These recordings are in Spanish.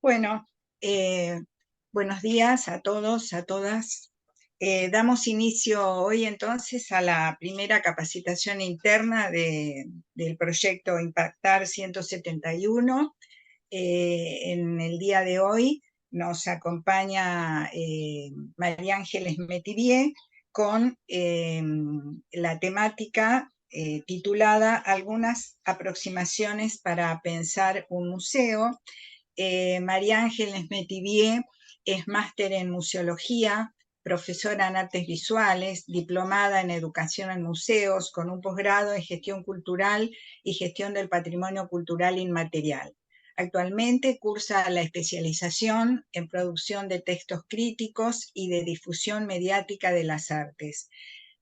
Bueno, eh, buenos días a todos, a todas. Damos inicio hoy entonces a la primera capacitación interna del proyecto Impactar 171. En el día de hoy nos acompaña María Ángeles Metivier con la temática titulada Algunas aproximaciones para pensar un museo. María Ángeles Metivier es máster en museología, profesora en artes visuales, diplomada en educación en museos, con un posgrado en gestión cultural y gestión del patrimonio cultural inmaterial. Actualmente cursa la especialización en producción de textos críticos y de difusión mediática de las artes.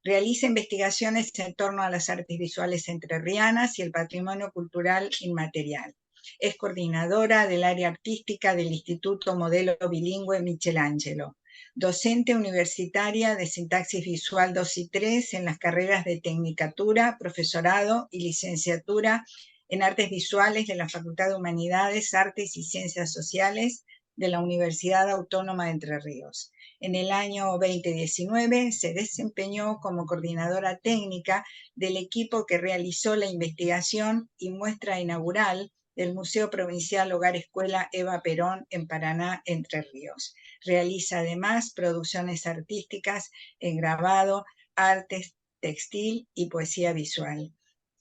Realiza investigaciones en torno a las artes visuales entrerrianas y el patrimonio cultural inmaterial. Es coordinadora del área artística del Instituto Modelo Bilingüe Michelangelo, docente universitaria de sintaxis visual 2 y 3 en las carreras de tecnicatura, profesorado y licenciatura en artes visuales de la Facultad de Humanidades, Artes y Ciencias Sociales de la Universidad Autónoma de Entre Ríos. En el año 2019 se desempeñó como coordinadora técnica del equipo que realizó la investigación y muestra inaugural del Museo Provincial Hogar Escuela Eva Perón en Paraná, Entre Ríos. Realiza además producciones artísticas en grabado, artes, textil y poesía visual.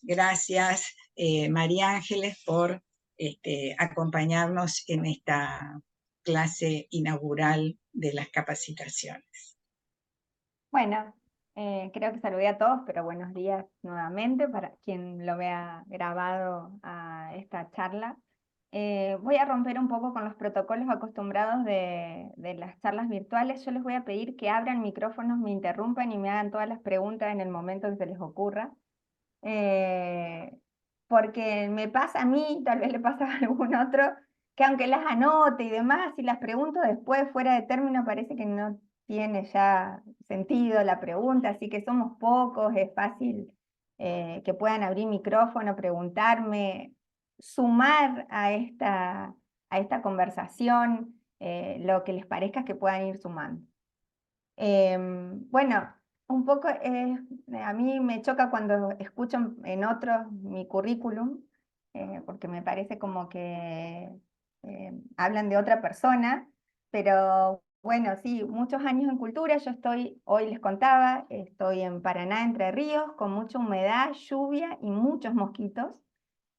Gracias, María Ángeles, por acompañarnos en esta clase inaugural de las capacitaciones. Bueno, creo que saludé a todos, pero buenos días nuevamente para quien lo vea grabado a esta charla. Voy a romper un poco con los protocolos acostumbrados de las charlas virtuales. Yo les voy a pedir que abran micrófonos, me interrumpan y me hagan todas las preguntas en el momento que se les ocurra. Eh, Porque me pasa a mí, tal vez le pasa a algún otro, que aunque las anote y demás, si las pregunto después fuera de término, parece que no tiene ya sentido la pregunta, así que somos pocos, es fácil que puedan abrir micrófono, preguntarme, sumar a esta conversación lo que les parezca que puedan ir sumando. Bueno, un poco a mí me choca cuando escucho en otros mi currículum, porque me parece como que hablan de otra persona, pero bueno, sí, muchos años en cultura. Yo estoy, hoy les contaba, estoy en Paraná, Entre Ríos, con mucha humedad, lluvia y muchos mosquitos.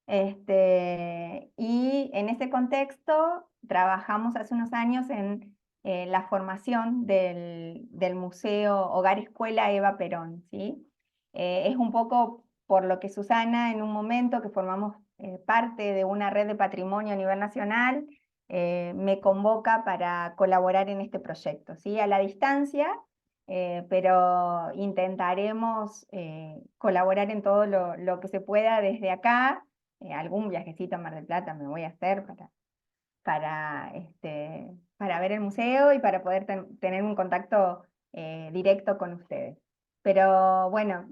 Y en ese contexto trabajamos hace unos años en la formación del Museo Hogar Escuela Eva Perón, ¿sí? Es un poco por lo que Susana, en un momento que formamos parte de una red de patrimonio a nivel nacional, me convoca para colaborar en este proyecto, ¿sí? A la distancia, pero intentaremos colaborar en todo lo que se pueda desde acá. Algún viajecito a Mar del Plata me voy a hacer para ver el museo y para poder tener un contacto directo con ustedes. Pero bueno,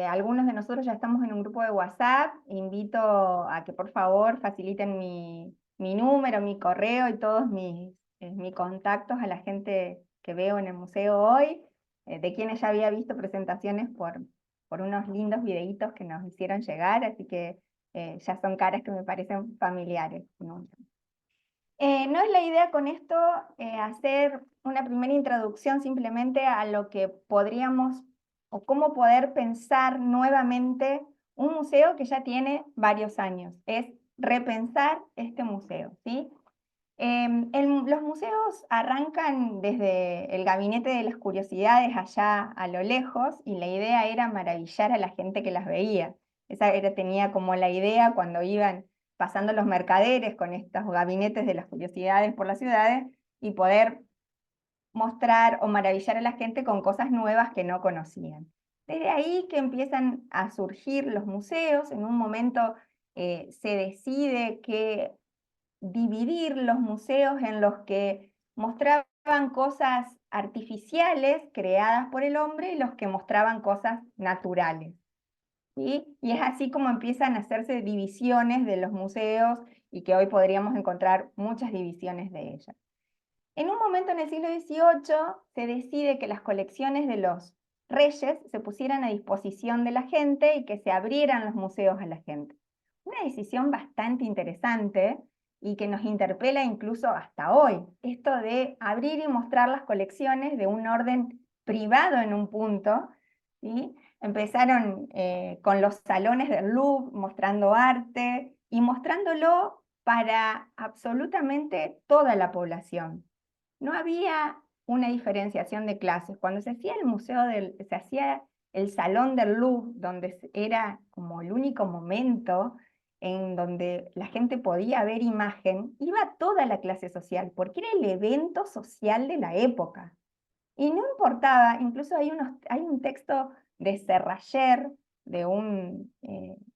algunos de nosotros ya estamos en un grupo de WhatsApp. Invito a que por favor faciliten mi número, mi correo y todos mis contactos a la gente que veo en el museo hoy, de quienes ya había visto presentaciones por unos lindos videitos que nos hicieron llegar, así que ya son caras que me parecen familiares, ¿no? No es la idea con esto hacer una primera introducción simplemente a lo que podríamos o cómo poder pensar nuevamente un museo que ya tiene varios años. Es repensar este museo, ¿sí? Los museos arrancan desde el Gabinete de las Curiosidades allá a lo lejos, y la idea era maravillar a la gente que las veía. Tenía como la idea cuando iban pasando los mercaderes con estos gabinetes de las curiosidades por las ciudades, y poder mostrar o maravillar a la gente con cosas nuevas que no conocían. Desde ahí que empiezan a surgir los museos. En un momento se decide que dividir los museos en los que mostraban cosas artificiales creadas por el hombre y los que mostraban cosas naturales. ¿sí? Y es así como empiezan a hacerse divisiones de los museos y que hoy podríamos encontrar muchas divisiones de ellas. En un momento en el siglo XVIII se decide que las colecciones de los reyes se pusieran a disposición de la gente y que se abrieran los museos a la gente. Una decisión bastante interesante y que nos interpela incluso hasta hoy. Esto de abrir y mostrar las colecciones de un orden privado en un punto, ¿sí? Empezaron con los salones del Louvre mostrando arte y mostrándolo para absolutamente toda la población. No había una diferenciación de clases. Cuando se hacía se hacía el Salón del Louvre, donde era como el único momento en donde la gente podía ver imagen, iba toda la clase social, porque era el evento social de la época. Y no importaba, incluso hay un texto de Serrayer, de un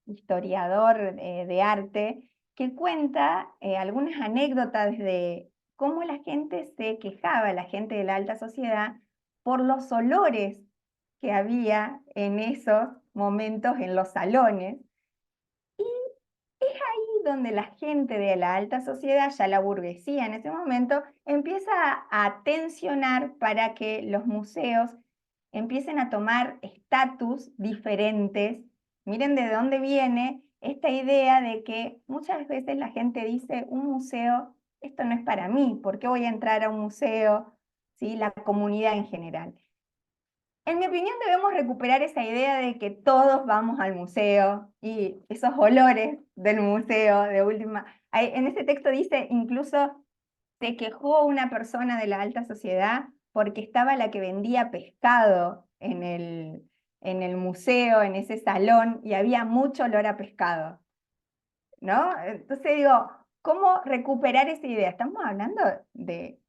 historiador de arte, que cuenta algunas anécdotas de cómo la gente se quejaba, la gente de la alta sociedad, por los olores que había en esos momentos en los salones. Y es ahí donde la gente de la alta sociedad, ya la burguesía en ese momento, empieza a tensionar para que los museos empiecen a tomar estatus diferentes. Miren de dónde viene esta idea de que muchas veces la gente dice, un museo, esto no es para mí, ¿por qué voy a entrar a un museo? ¿Sí? La comunidad en general. En mi opinión, debemos recuperar esa idea de que todos vamos al museo y esos olores del museo, de última. En ese texto dice, incluso se quejó una persona de la alta sociedad porque estaba la que vendía pescado en el museo, en ese salón, y había mucho olor a pescado, ¿no? Entonces digo, ¿cómo recuperar esa idea? Estamos hablando de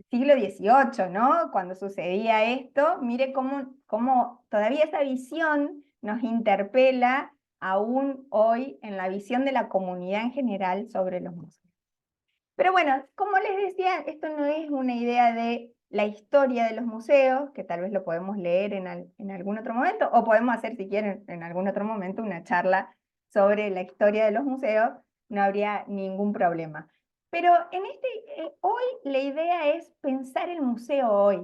siglo XVIII, ¿no? Cuando sucedía esto, mire cómo todavía esa visión nos interpela aún hoy en la visión de la comunidad en general sobre los museos. Pero bueno, como les decía, esto no es una idea de la historia de los museos, que tal vez lo podemos leer en algún otro momento, o podemos hacer, si quieren, en algún otro momento una charla sobre la historia de los museos, no habría ningún problema. Pero hoy la idea es pensar el museo hoy,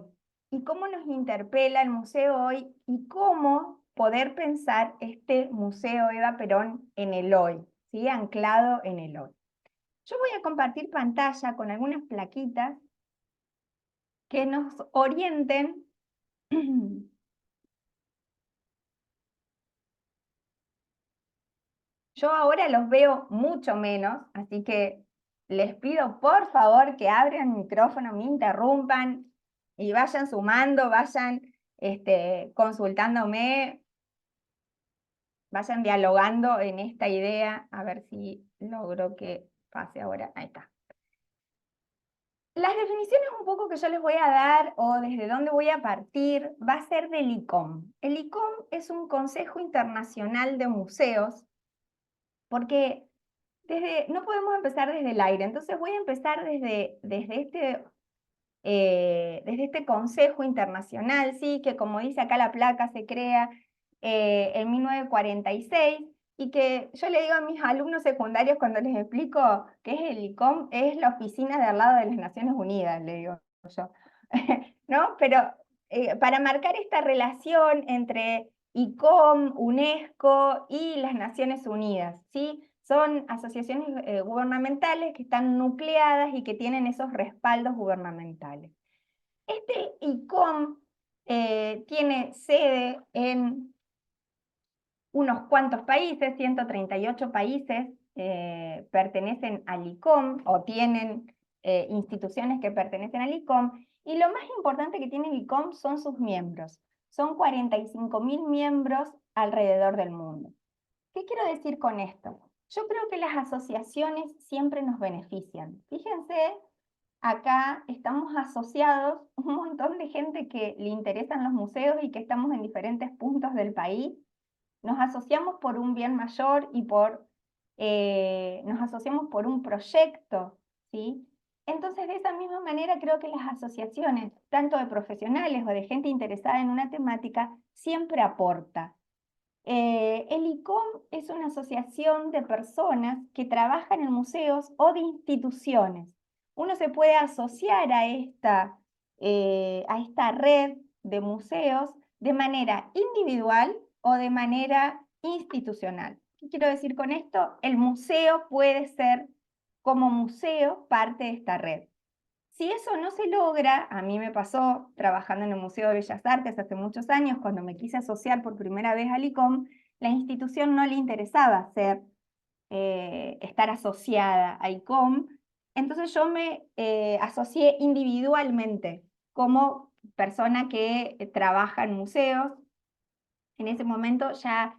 y cómo nos interpela el museo hoy, y cómo poder pensar este Museo Eva Perón en el hoy, ¿sí? Anclado en el hoy. Yo voy a compartir pantalla con algunas plaquitas que nos orienten. Yo ahora los veo mucho menos, así que les pido por favor que abran el micrófono, me interrumpan y vayan sumando, vayan consultándome, vayan dialogando en esta idea, a ver si logro que pase ahora. Ahí está. Las definiciones un poco que yo les voy a dar o desde dónde voy a partir va a ser del ICOM. El ICOM es un Consejo Internacional de Museos porque no podemos empezar desde el aire, entonces voy a empezar desde este Consejo Internacional, ¿sí? Que como dice acá la placa se crea en 1946 y que yo le digo a mis alumnos secundarios cuando les explico qué es el ICOM, es la oficina de al lado de las Naciones Unidas, le digo yo, ¿no? Pero para marcar esta relación entre ICOM, UNESCO y las Naciones Unidas, ¿sí? Son asociaciones gubernamentales que están nucleadas y que tienen esos respaldos gubernamentales. Este ICOM tiene sede en unos cuantos países, 138 países pertenecen al ICOM o tienen instituciones que pertenecen al ICOM, y lo más importante que tiene el ICOM son sus miembros. Son 45.000 miembros alrededor del mundo. ¿Qué quiero decir con esto? Yo creo que las asociaciones siempre nos benefician. Fíjense, acá estamos asociados un montón de gente que le interesan los museos y que estamos en diferentes puntos del país. Nos asociamos por un bien mayor y nos asociamos por un proyecto, ¿sí? Entonces, de esa misma manera, creo que las asociaciones, tanto de profesionales o de gente interesada en una temática, siempre aporta. El ICOM es una asociación de personas que trabajan en museos o de instituciones. Uno se puede asociar a esta red de museos de manera individual o de manera institucional. ¿Qué quiero decir con esto? El museo puede ser como museo parte de esta red. Si eso no se logra, a mí me pasó trabajando en el Museo de Bellas Artes hace muchos años, cuando me quise asociar por primera vez al ICOM, la institución no le interesaba estar asociada a ICOM, entonces yo me asocié individualmente como persona que trabaja en museos. En ese momento ya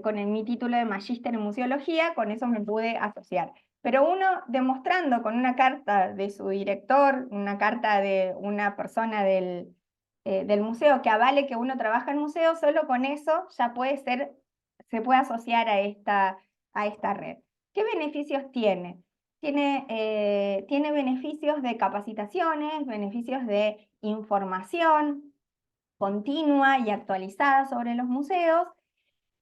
con mi título de magíster en museología, con eso me pude asociar. Pero uno demostrando con una carta de su director, una carta de una persona del museo que avale que uno trabaja en museo, solo con eso ya se puede asociar a esta red. ¿Qué beneficios tiene? Tiene beneficios de capacitaciones, beneficios de información continua y actualizada sobre los museos,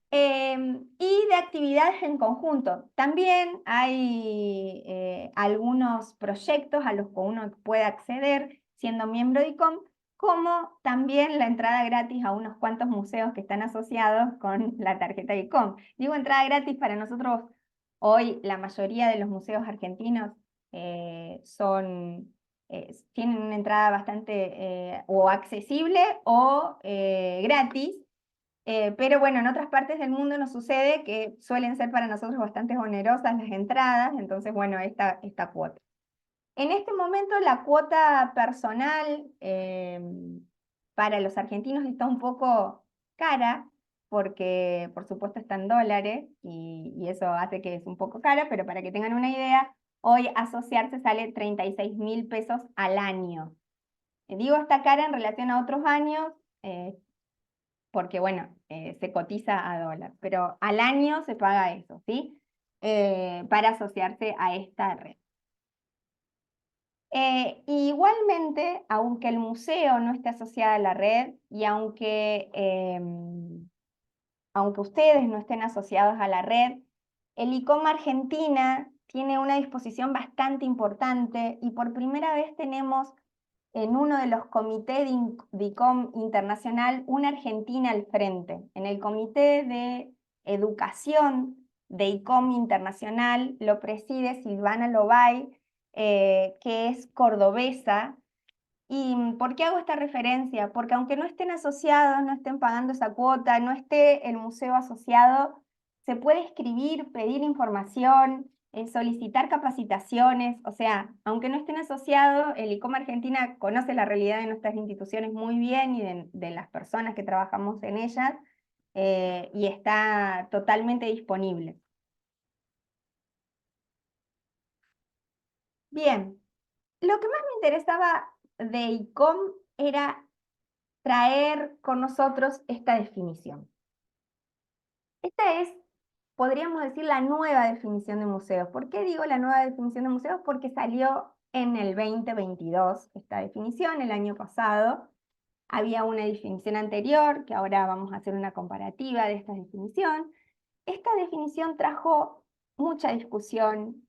y de actividades en conjunto. También hay algunos proyectos a los que uno puede acceder siendo miembro de ICOM, como también la entrada gratis a unos cuantos museos que están asociados con la tarjeta ICOM. Digo entrada gratis para nosotros, hoy la mayoría de los museos argentinos tienen una entrada bastante o accesible o gratis. Pero bueno, en otras partes del mundo nos sucede que suelen ser para nosotros bastante onerosas las entradas, entonces bueno, esta cuota. En este momento la cuota personal para los argentinos está un poco cara, porque por supuesto está en dólares y eso hace que es un poco cara, pero para que tengan una idea, hoy asociarse sale 36.000 pesos al año. Digo está cara en relación a otros años, porque bueno, se cotiza a dólar, pero al año se paga eso, ¿sí? Para asociarse a esta red. Igualmente, aunque el museo no esté asociado a la red y aunque ustedes no estén asociados a la red, el ICOM Argentina tiene una disposición bastante importante y por primera vez tenemos en uno de los comités de ICOM internacional una Argentina al frente. En el comité de educación de ICOM internacional lo preside Silvana Lobay, que es cordobesa. ¿Y por qué hago esta referencia? Porque aunque no estén asociados, no estén pagando esa cuota, no esté el museo asociado, se puede escribir, pedir información, solicitar capacitaciones, o sea, aunque no estén asociados, el ICOM Argentina conoce la realidad de nuestras instituciones muy bien y de las personas que trabajamos en ellas, y está totalmente disponible. Bien, lo que más me interesaba de ICOM era traer con nosotros esta definición. Esta es, podríamos decir, la nueva definición de museos. ¿Por qué digo la nueva definición de museos? Porque salió en el 2022 esta definición, el año pasado. Había una definición anterior, que ahora vamos a hacer una comparativa de esta definición. Esta definición trajo mucha discusión.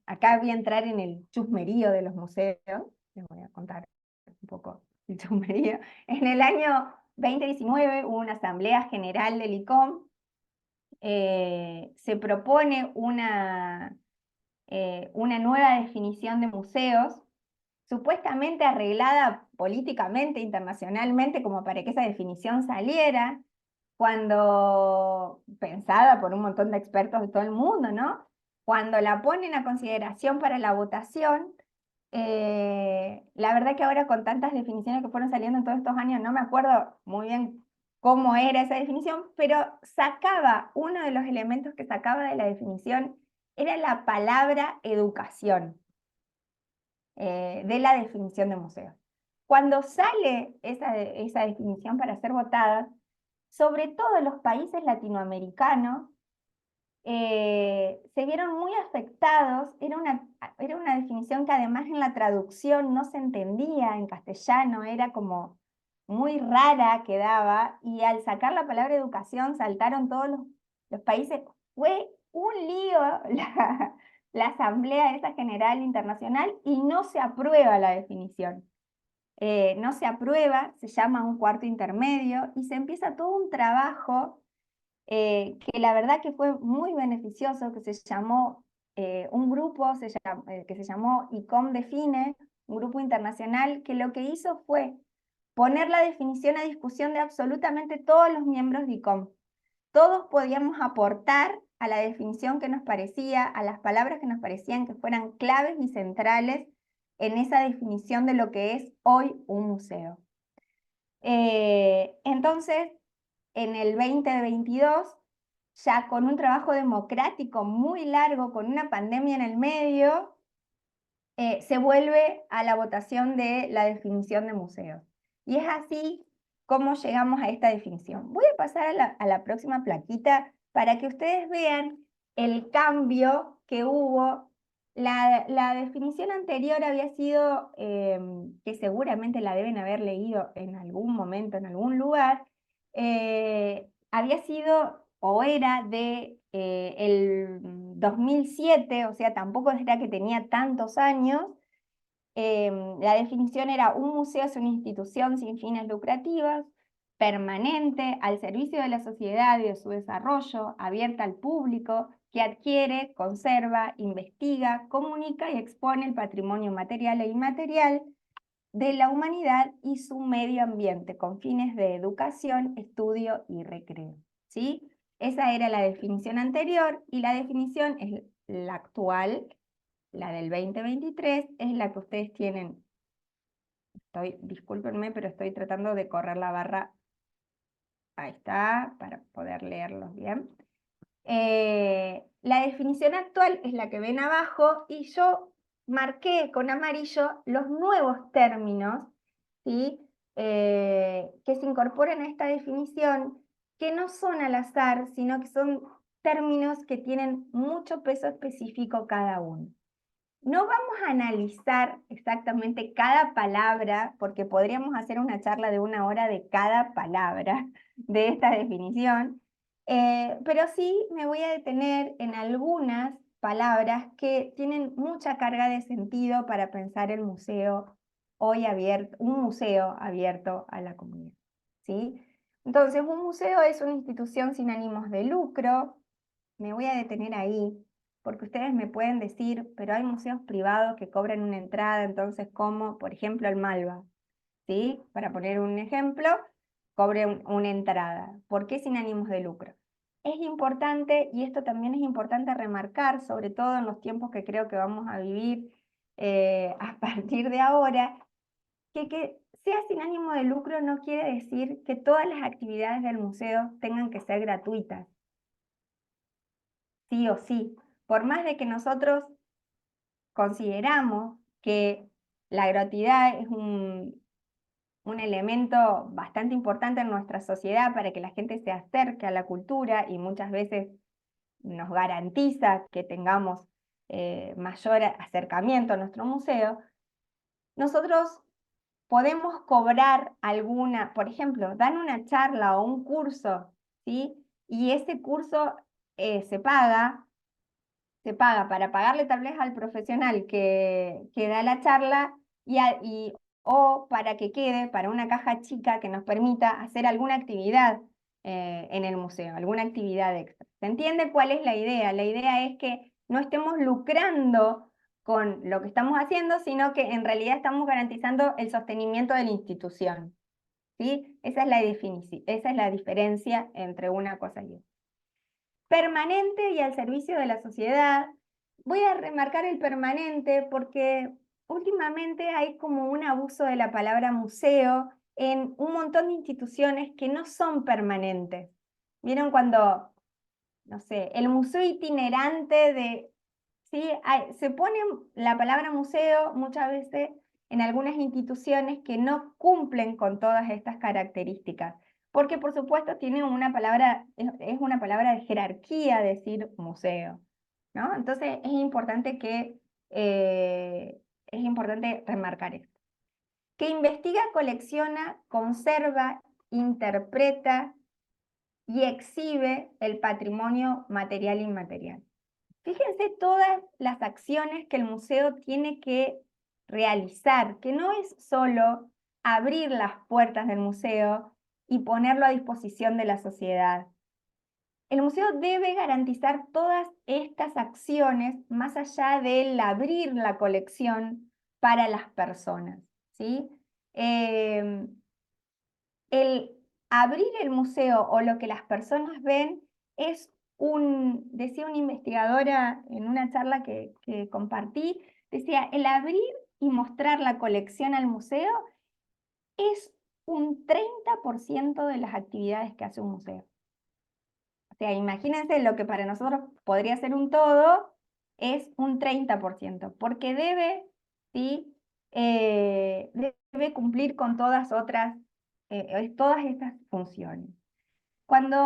Acá voy a entrar en el chusmerío de los museos. Les voy a contar un poco el chusmerío. En el año 2019 hubo una asamblea general del ICOM. Se propone una nueva definición de museos, supuestamente arreglada políticamente, internacionalmente, como para que esa definición saliera, cuando pensada por un montón de expertos de todo el mundo, ¿no? Cuando la ponen a consideración para la votación, la verdad que ahora con tantas definiciones que fueron saliendo en todos estos años, no me acuerdo muy bien cómo era esa definición, pero uno de los elementos que sacaba de la definición era la palabra educación, de la definición de museo. Cuando sale esa definición para ser votada, sobre todo en los países latinoamericanos, se vieron muy afectados. Era una definición que además en la traducción no se entendía en castellano, era como muy rara quedaba, y al sacar la palabra educación saltaron todos los países. Fue un lío la asamblea esa general internacional y no se aprueba la definición. No se aprueba, se llama un cuarto intermedio y se empieza todo un trabajo que la verdad que fue muy beneficioso, que se llamó un grupo que se llamó ICOM Define, un grupo internacional que lo que hizo fue poner la definición a discusión de absolutamente todos los miembros de ICOM. Todos podíamos aportar a la definición que nos parecía, a las palabras que nos parecían que fueran claves y centrales en esa definición de lo que es hoy un museo. Entonces, en el 2022, ya con un trabajo democrático muy largo, con una pandemia en el medio, se vuelve a la votación de la definición de museos. Y es así como llegamos a esta definición. Voy a pasar a la próxima plaquita para que ustedes vean el cambio que hubo. La definición anterior había sido, que seguramente la deben haber leído en algún momento, en algún lugar, había sido o era de el 2007, o sea, tampoco era que tenía tantos años. La definición era: un museo es una institución sin fines lucrativos, permanente, al servicio de la sociedad y de su desarrollo, abierta al público, que adquiere, conserva, investiga, comunica y expone el patrimonio material e inmaterial de la humanidad y su medio ambiente, con fines de educación, estudio y recreo. ¿Sí? Esa era la definición anterior, y la definición es la actual, la del 2023, es la que ustedes tienen. Discúlpenme, pero estoy tratando de correr la barra. Ahí está, para poder leerlos bien. La definición actual es la que ven abajo, y yo marqué con amarillo los nuevos términos, ¿sí? Que se incorporan a esta definición, que no son al azar, sino que son términos que tienen mucho peso específico cada uno. No vamos a analizar exactamente cada palabra, porque podríamos hacer una charla de 1 hora de cada palabra de esta definición, pero sí me voy a detener en algunas palabras que tienen mucha carga de sentido para pensar el museo hoy abierto, un museo abierto a la comunidad, ¿sí? Entonces, un museo es una institución sin ánimos de lucro. Me voy a detener ahí, porque ustedes me pueden decir, pero hay museos privados que cobran una entrada, entonces, ¿cómo? Por ejemplo, el Malva, ¿sí? Para poner un ejemplo, cobre una entrada. ¿Por qué sin ánimos de lucro? Es importante, y esto también es importante remarcar, sobre todo en los tiempos que creo que vamos a vivir a partir de ahora, que sea sin ánimo de lucro no quiere decir que todas las actividades del museo tengan que ser gratuitas, sí o sí. Por más de que nosotros consideramos que la gratuidad es un elemento bastante importante en nuestra sociedad para que la gente se acerque a la cultura, y muchas veces nos garantiza que tengamos mayor acercamiento a nuestro museo, nosotros podemos cobrar alguna, por ejemplo, dan una charla o un curso, ¿sí? Y ese curso se paga. Para pagarle tal vez al profesional que da la charla, o para que quede para una caja chica que nos permita hacer alguna actividad en el museo, alguna actividad extra. ¿Se entiende cuál es la idea? La idea es que no estemos lucrando con lo que estamos haciendo, sino que en realidad estamos garantizando el sostenimiento de la institución, ¿sí? Esa es la diferencia entre una cosa y otra. Permanente y al servicio de la sociedad. Voy a remarcar el permanente porque últimamente hay como un abuso de la palabra museo en un montón de instituciones que no son permanentes. ¿Vieron cuando, no sé, el museo itinerante de... ¿Sí? Se pone la palabra museo muchas veces en algunas instituciones que no cumplen con todas estas características, porque por supuesto tiene una palabra, es una palabra de jerarquía decir museo, ¿no? Entonces es importante remarcar esto. que investiga, colecciona, conserva, interpreta y exhibe el patrimonio material e inmaterial. Fíjense todas las acciones que el museo tiene que realizar, que no es solo abrir las puertas del museo y ponerlo a disposición de la sociedad. El museo debe garantizar todas estas acciones más allá del abrir la colección para las personas, ¿sí? El abrir el museo o lo que las personas ven es decía una investigadora en una charla que compartí, decía, el abrir y mostrar la colección al museo es un 30% de las actividades que hace un museo. O sea, imagínense lo que para nosotros podría ser un todo, es un 30%, porque debe, ¿sí? Debe cumplir con todas estas funciones. Cuando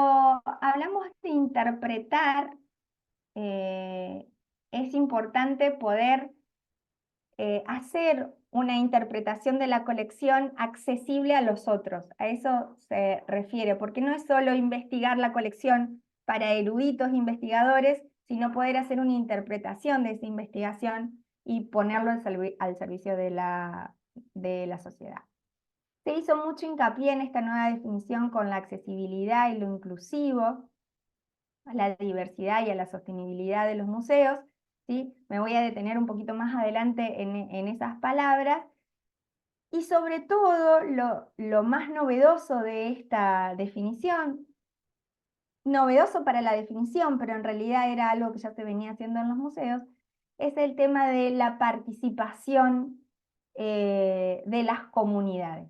hablamos de interpretar, es importante poder hacer una interpretación de la colección accesible a los otros. A eso se refiere, porque no es solo investigar la colección para eruditos investigadores, sino poder hacer una interpretación de esa investigación y ponerlo al servicio de la sociedad. Se hizo mucho hincapié en esta nueva definición con la accesibilidad y lo inclusivo, a la diversidad y a la sostenibilidad de los museos, ¿sí? Me voy a detener un poquito más adelante en esas palabras. Y sobre todo, lo más novedoso de esta definición, novedoso para la definición, pero en realidad era algo que ya se venía haciendo en los museos, es el tema de la participación de las comunidades.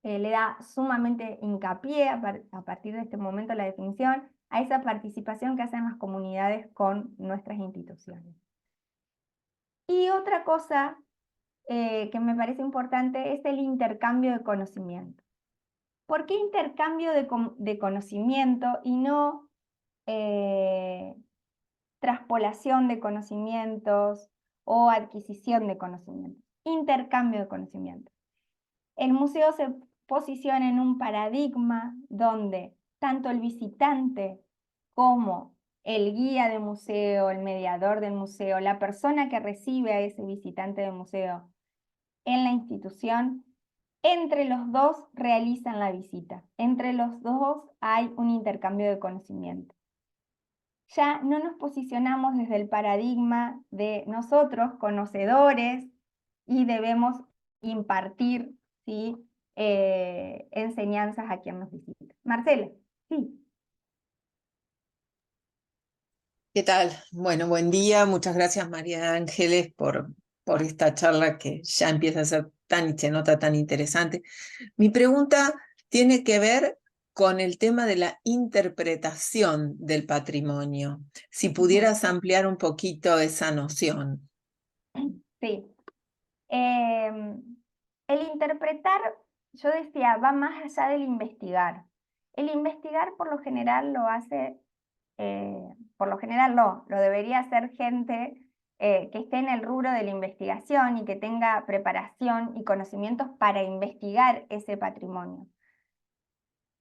Le da sumamente hincapié a partir de este momento la definición a esa participación que hacen las comunidades con nuestras instituciones. Y otra cosa que me parece importante es el intercambio de conocimiento. ¿Por qué intercambio de conocimiento y no traspolación de conocimientos o adquisición de conocimientos? Intercambio de conocimiento. El museo se posiciona en un paradigma donde tanto el visitante como el guía de museo, el mediador del museo, la persona que recibe a ese visitante del museo en la institución, entre los dos realizan la visita. Entre los dos hay un intercambio de conocimiento. Ya no nos posicionamos desde el paradigma de nosotros, conocedores, y debemos impartir, ¿sí? Enseñanzas a quien nos visita. Marcela, sí. ¿Qué tal? Bueno, buen día. Muchas gracias, María Ángeles, por esta charla que ya empieza a ser tan y se nota tan interesante. Mi pregunta tiene que ver con el tema de la interpretación del patrimonio. Si pudieras ampliar un poquito esa noción. Sí. El interpretar, yo decía, va más allá del investigar. El investigar por lo general lo hace, por lo general lo debería hacer gente que esté en el rubro de la investigación y que tenga preparación y conocimientos para investigar ese patrimonio.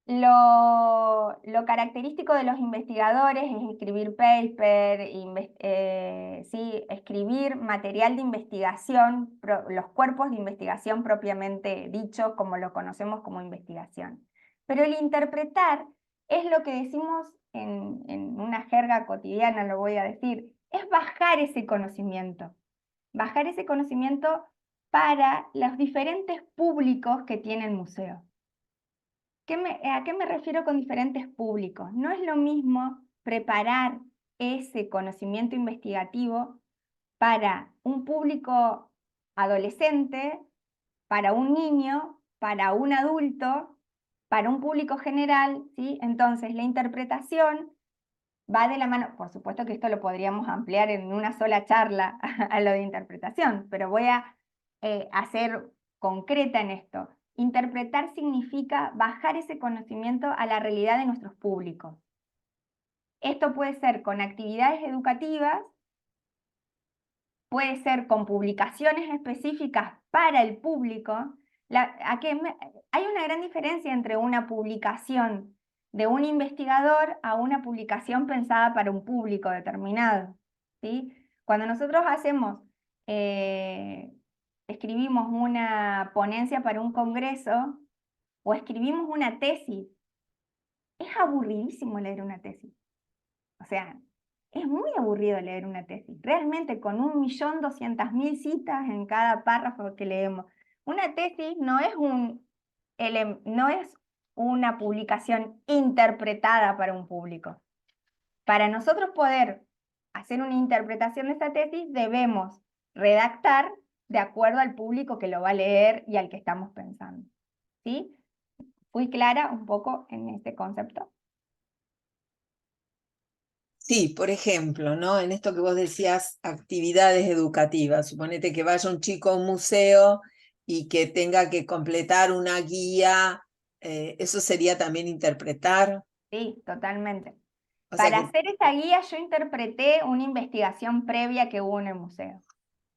Lo característico de los investigadores es escribir paper, sí, escribir material de investigación, los cuerpos de investigación propiamente dichos, como lo conocemos como investigación. Pero el interpretar es lo que decimos en una jerga cotidiana, lo voy a decir, es bajar ese conocimiento. Bajar ese conocimiento para los diferentes públicos que tiene el museo. ¿A qué me refiero con diferentes públicos? No es lo mismo preparar ese conocimiento investigativo para un público adolescente, para un niño, para un adulto, para un público general, ¿sí? Entonces, la interpretación va de la mano, por supuesto que esto lo podríamos ampliar en una sola charla a lo de interpretación, pero voy a hacer concreta en esto. Interpretar significa bajar ese conocimiento a la realidad de nuestros públicos. Esto puede ser con actividades educativas, puede ser con publicaciones específicas para el público, hay una gran diferencia entre una publicación de un investigador a una publicación pensada para un público determinado, ¿sí? Cuando nosotros escribimos una ponencia para un congreso o escribimos una tesis, es aburridísimo leer una tesis. O sea, es muy aburrido leer una tesis. Realmente, con 1.200.000 citas en cada párrafo que leemos. Una tesis no es una publicación interpretada para un público. Para nosotros poder hacer una interpretación de esta tesis, debemos redactar de acuerdo al público que lo va a leer y al que estamos pensando. ¿Sí? ¿Fui clara un poco en este concepto? Sí, por ejemplo, ¿no? En esto que vos decías, actividades educativas. Suponete que vaya un chico a un museo y que tenga que completar una guía, ¿eso sería también interpretar? Sí, totalmente. O sea Para que, hacer esa guía yo interpreté una investigación previa que hubo en el museo.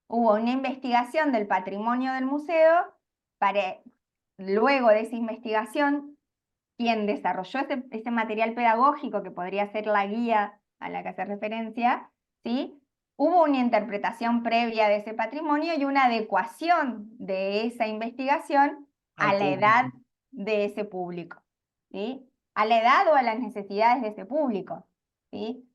Hubo una investigación del patrimonio del museo, luego de esa investigación, quien desarrolló ese material pedagógico que podría ser la guía a la que hace referencia, ¿sí? Hubo una interpretación previa de ese patrimonio y una adecuación de esa investigación a al la edad público. de ese público, ¿sí? A la edad o a las necesidades de ese público, ¿sí?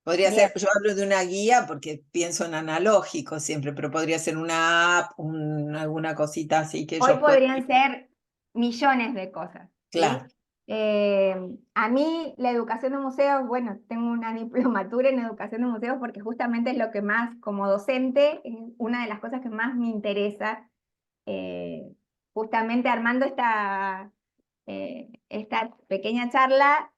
Podría Bien, ser, yo hablo de una guía porque pienso en analógico siempre, pero podría ser una app, alguna cosita así que hoy ellos puedan. podrían ser millones de cosas, ¿sí? Claro, A mí la educación de museos, bueno, tengo una diplomatura en educación de museos porque justamente es lo que más, como docente, es una de las cosas que más me interesa. Justamente armando esta pequeña charla,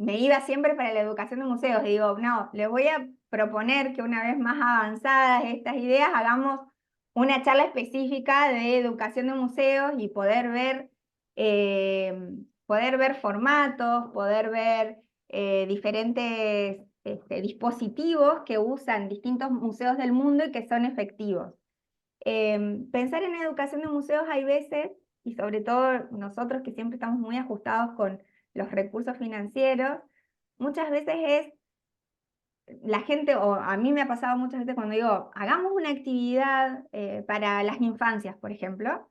me iba siempre para la educación de museos. Y digo, no, les voy a proponer que una vez más avanzadas estas ideas, hagamos una charla específica de educación de museos y poder ver formatos, poder ver diferentes dispositivos que usan distintos museos del mundo y que son efectivos. Pensar en educación de museos hay veces, y sobre todo nosotros que siempre estamos muy ajustados con los recursos financieros, muchas veces la gente, o a mí me ha pasado muchas veces cuando digo, hagamos una actividad para las infancias, por ejemplo,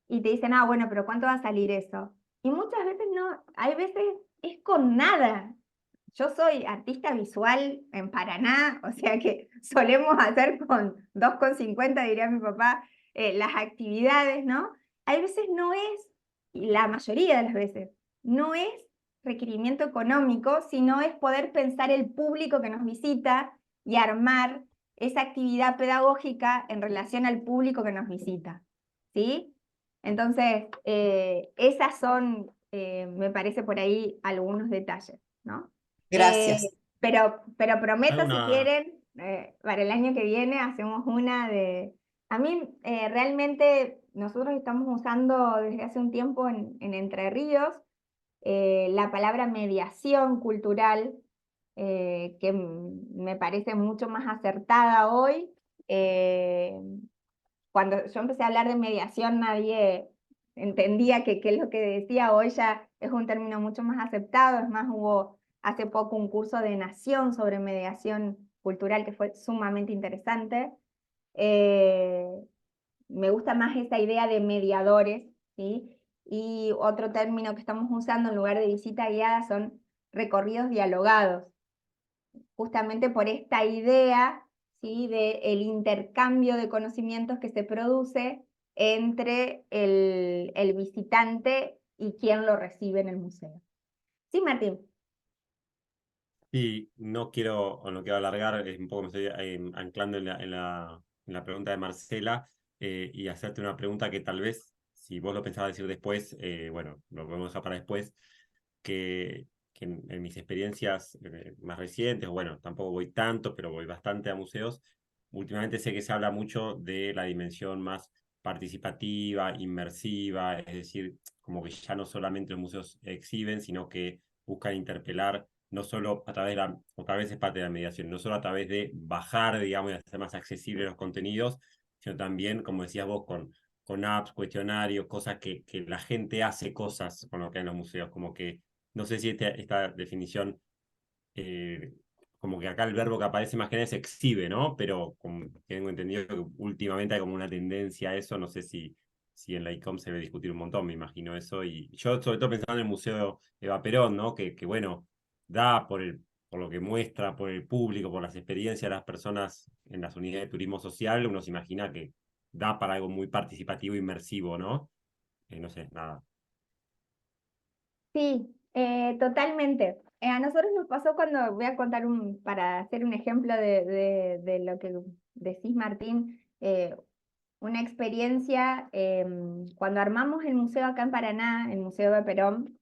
y te dicen, ah, bueno, pero ¿cuánto va a salir eso? Y muchas veces no, hay veces es con nada. Yo soy artista visual en Paraná, o sea que solemos hacer con 2,50, diría mi papá, las actividades, ¿no? Hay veces no es, y la mayoría de las veces, no es requerimiento económico, sino es poder pensar el público que nos visita y armar esa actividad pedagógica en relación al público que nos visita, ¿sí? Entonces, esas son, me parece por ahí, algunos detalles, ¿no? gracias. Pero prometo, si Alguna, quieren, para el año que viene hacemos una de... A mí, realmente, nosotros estamos usando desde hace un tiempo en Entre Ríos la palabra mediación cultural, que me parece mucho más acertada hoy. Eh, Cuando yo empecé a hablar de mediación, nadie entendía qué es lo que decía. Hoy ya es un término mucho más aceptado. Es más, hubo hace poco un curso de Nación sobre mediación cultural que fue sumamente interesante. Eh, Me gusta más esa idea de mediadores, ¿sí? Y otro término que estamos usando en lugar de visita guiada son recorridos dialogados, justamente por esta idea, ¿sí?, del intercambio de conocimientos que se produce entre el visitante y quien lo recibe en el museo. Sí, Martín. y no quiero alargar, un poco me estoy anclando en la pregunta de Marcela, y hacerte una pregunta que tal vez, si vos lo pensabas decir después, bueno, lo podemos dejar para después, que en mis experiencias más recientes, bueno, tampoco voy tanto, pero voy bastante a museos, últimamente sé que se habla mucho de la dimensión más participativa, inmersiva, es decir, como que ya no solamente los museos exhiben, sino que buscan interpelar no solo a través de o tal vez es parte de la mediación, no solo a través de bajar, digamos, y hacer más accesibles los contenidos, sino también, como decías vos, con apps, cuestionarios, cosas que la gente hace cosas con lo que hay en los museos, como que, no sé si esta definición, como que acá el verbo que aparece más que nada es exhibe, ¿no? Pero tengo entendido que últimamente hay como una tendencia a eso, no sé si en la ICOM se debe discutir un montón, me imagino eso, y yo sobre todo pensando en el Museo Eva Perón, ¿no? Que bueno, da por lo que muestra, por el público, por las experiencias de las personas en las unidades de turismo social, uno se imagina que da para algo muy participativo, inmersivo, ¿no? No sé, nada. Sí, totalmente. A nosotros nos pasó cuando, voy a contar para hacer un ejemplo de lo que decís, Martín, una experiencia cuando armamos el museo acá en Paraná, el Museo de Perón.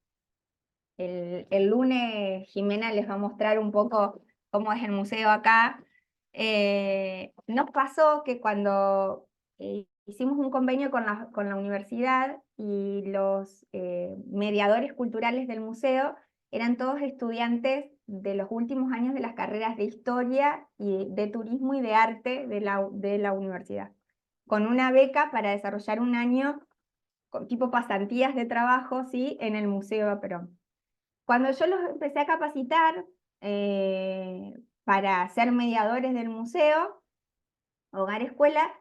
El lunes Jimena les va a mostrar un poco cómo es el museo acá. Nos pasó que cuando hicimos un convenio con la universidad y los mediadores culturales del museo eran todos estudiantes de los últimos años de las carreras de historia y de turismo y de arte de la universidad, con una beca para desarrollar un año tipo pasantías de trabajo, ¿sí?, en el Museo de Perón. Cuando yo los empecé a capacitar para ser mediadores del museo, Hogar Escuela,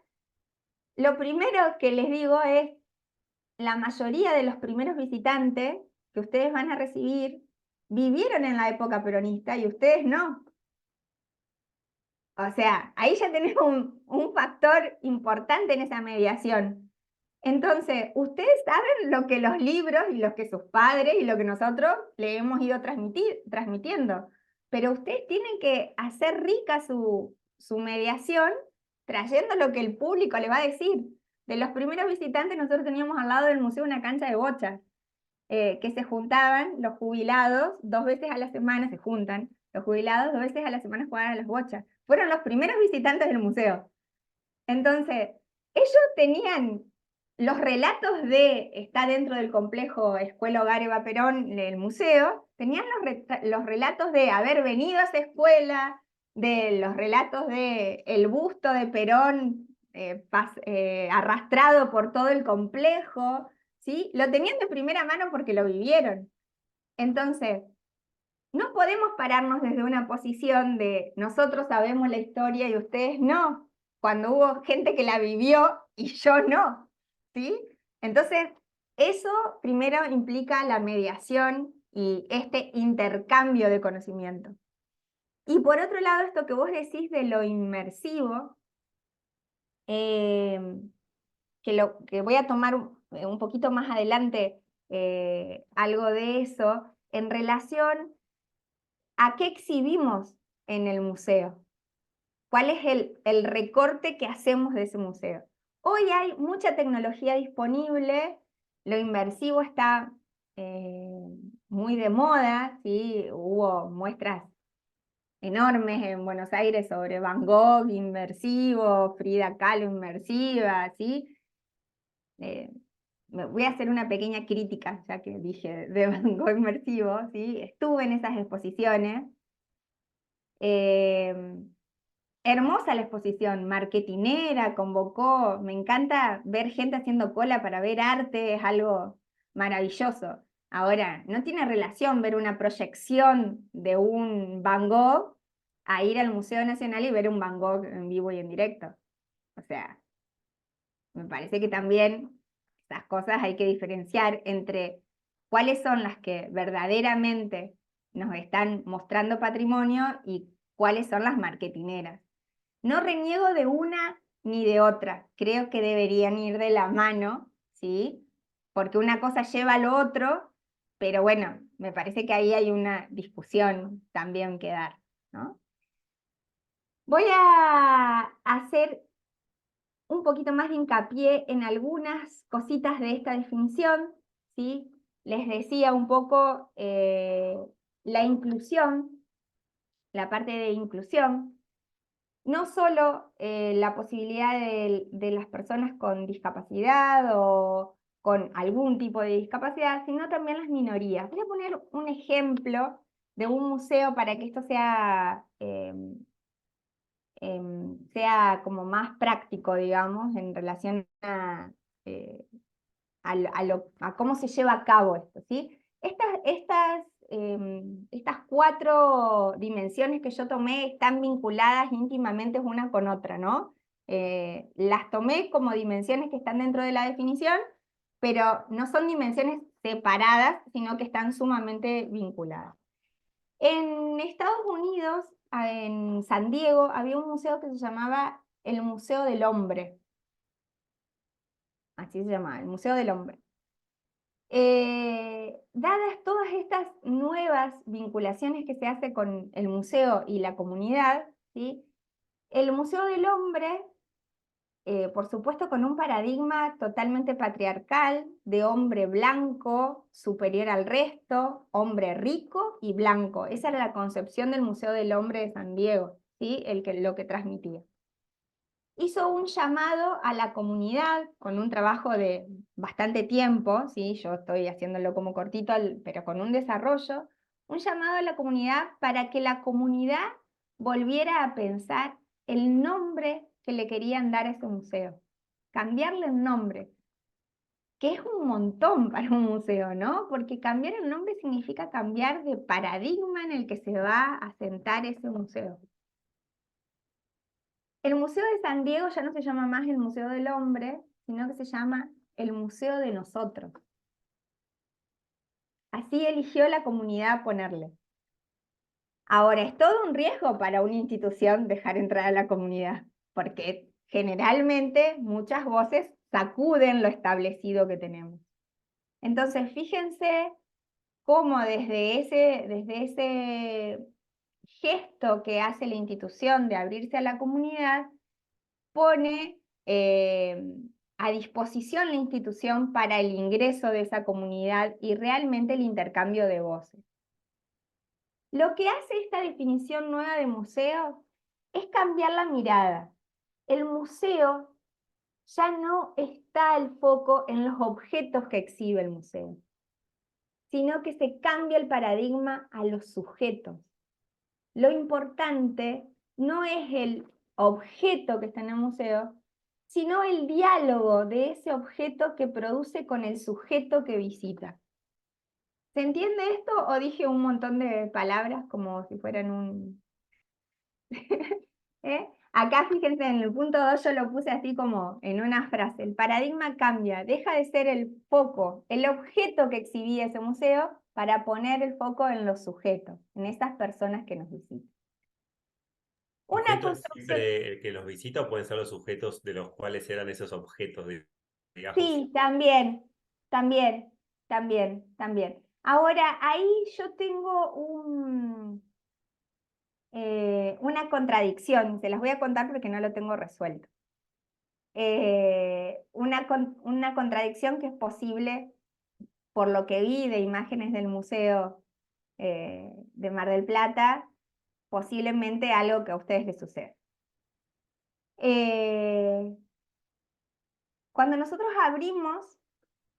lo primero que les digo es, la mayoría de los primeros visitantes que ustedes van a recibir vivieron en la época peronista y ustedes no. O sea, ahí ya tenemos un factor importante en esa mediación. Entonces, ustedes saben lo que los libros y lo que sus padres y lo que nosotros le hemos ido transmitiendo, pero ustedes tienen que hacer rica su mediación trayendo lo que el público le va a decir. De los primeros visitantes, nosotros teníamos al lado del museo una cancha de bochas, que se juntaban los jubilados 2 veces a la semana, se juntan los jubilados 2 veces a la semana a jugar a las bochas. Fueron los primeros visitantes del museo. Entonces, ellos tenían los relatos está dentro del complejo Escuela Hogar Eva Perón, el museo, tenían los relatos de haber venido a esa escuela, de los relatos de el busto de Perón arrastrado por todo el complejo, ¿sí? Lo tenían de primera mano porque lo vivieron. Entonces, no podemos pararnos desde una posición de nosotros sabemos la historia y ustedes no, cuando hubo gente que la vivió y yo no, ¿sí? Entonces, eso primero implica la mediación y este intercambio de conocimiento. Y por otro lado, esto que vos decís de lo inmersivo, que voy a tomar un poquito más adelante algo de eso, en relación a qué exhibimos en el museo. ¿Cuál es el recorte que hacemos de ese museo? Hoy hay mucha tecnología disponible, lo inmersivo está muy de moda, ¿sí? Hubo muestras enormes en Buenos Aires sobre Van Gogh inmersivo, Frida Kahlo inmersiva, ¿sí? Voy a hacer una pequeña crítica, ya que dije de Van Gogh inmersivo, ¿sí? Estuve en esas exposiciones. Hermosa la exposición, marketinera, convocó, me encanta ver gente haciendo cola para ver arte, es algo maravilloso. Ahora, no tiene relación ver una proyección de un Van Gogh a ir al Museo Nacional y ver un Van Gogh en vivo y en directo. O sea, me parece que también esas cosas hay que diferenciar entre cuáles son las que verdaderamente nos están mostrando patrimonio y cuáles son las marketineras. No reniego de una ni de otra, creo que deberían ir de la mano, ¿sí? Porque una cosa lleva a lo otro, pero bueno, me parece que ahí hay una discusión también que dar, ¿no? Voy a hacer un poquito más de hincapié en algunas cositas de esta definición, ¿sí? Les decía un poco la inclusión, la parte de inclusión, no solo la posibilidad de las personas con discapacidad o con algún tipo de discapacidad, sino también las minorías. Voy a poner un ejemplo de un museo para que esto sea sea como más práctico, digamos, en relación a cómo se lleva a cabo esto, ¿sí? Estas 4 dimensiones que yo tomé están vinculadas íntimamente una con otra, ¿no? Las tomé como dimensiones que están dentro de la definición, pero no son dimensiones separadas, sino que están sumamente vinculadas. En Estados Unidos, en San Diego, había un museo que se llamaba el Museo del Hombre. Así se llamaba, el Museo del Hombre. Dadas todas estas nuevas vinculaciones que se hace con el museo y la comunidad, ¿sí? El Museo del Hombre, por supuesto con un paradigma totalmente patriarcal, de hombre blanco, superior al resto, hombre rico y blanco. Esa era la concepción del Museo del Hombre de San Diego, ¿sí? Lo que transmitía. Hizo un llamado a la comunidad con un trabajo de bastante tiempo, ¿sí? Yo estoy haciéndolo como cortito, pero con un desarrollo, un llamado a la comunidad para que la comunidad volviera a pensar el nombre que le querían dar a ese museo, cambiarle el nombre, que es un montón para un museo, ¿no? Porque cambiar el nombre significa cambiar de paradigma en el que se va a sentar ese museo. El Museo de San Diego ya no se llama más el Museo del Hombre, sino que se llama el Museo de Nosotros. Así eligió la comunidad ponerle. Ahora, es todo un riesgo para una institución dejar entrar a la comunidad, porque generalmente muchas voces sacuden lo establecido que tenemos. Entonces, fíjense cómo desde ese gesto que hace la institución de abrirse a la comunidad, pone a disposición la institución para el ingreso de esa comunidad y realmente el intercambio de voces. Lo que hace esta definición nueva de museo es cambiar la mirada. El museo ya no está el foco en los objetos que exhibe el museo, sino que se cambia el paradigma a los sujetos. Lo importante no es el objeto que está en el museo, sino el diálogo de ese objeto que produce con el sujeto que visita. ¿Se entiende esto o dije un montón de palabras como si fueran un... Acá fíjense, en el punto 2 yo lo puse así como en una frase. El paradigma cambia, deja de ser el foco, el objeto que exhibía ese museo para poner el foco en los sujetos, en esas personas que nos visitan. Una construcción... Siempre el que los visita o pueden ser los sujetos de los cuales eran esos objetos, digamos. Sí, también. Ahora, ahí yo tengo una contradicción, se las voy a contar porque no lo tengo resuelto. Una contradicción que es posible, por lo que vi de imágenes del Museo de Mar del Plata, posiblemente algo que a ustedes les suceda. Cuando nosotros abrimos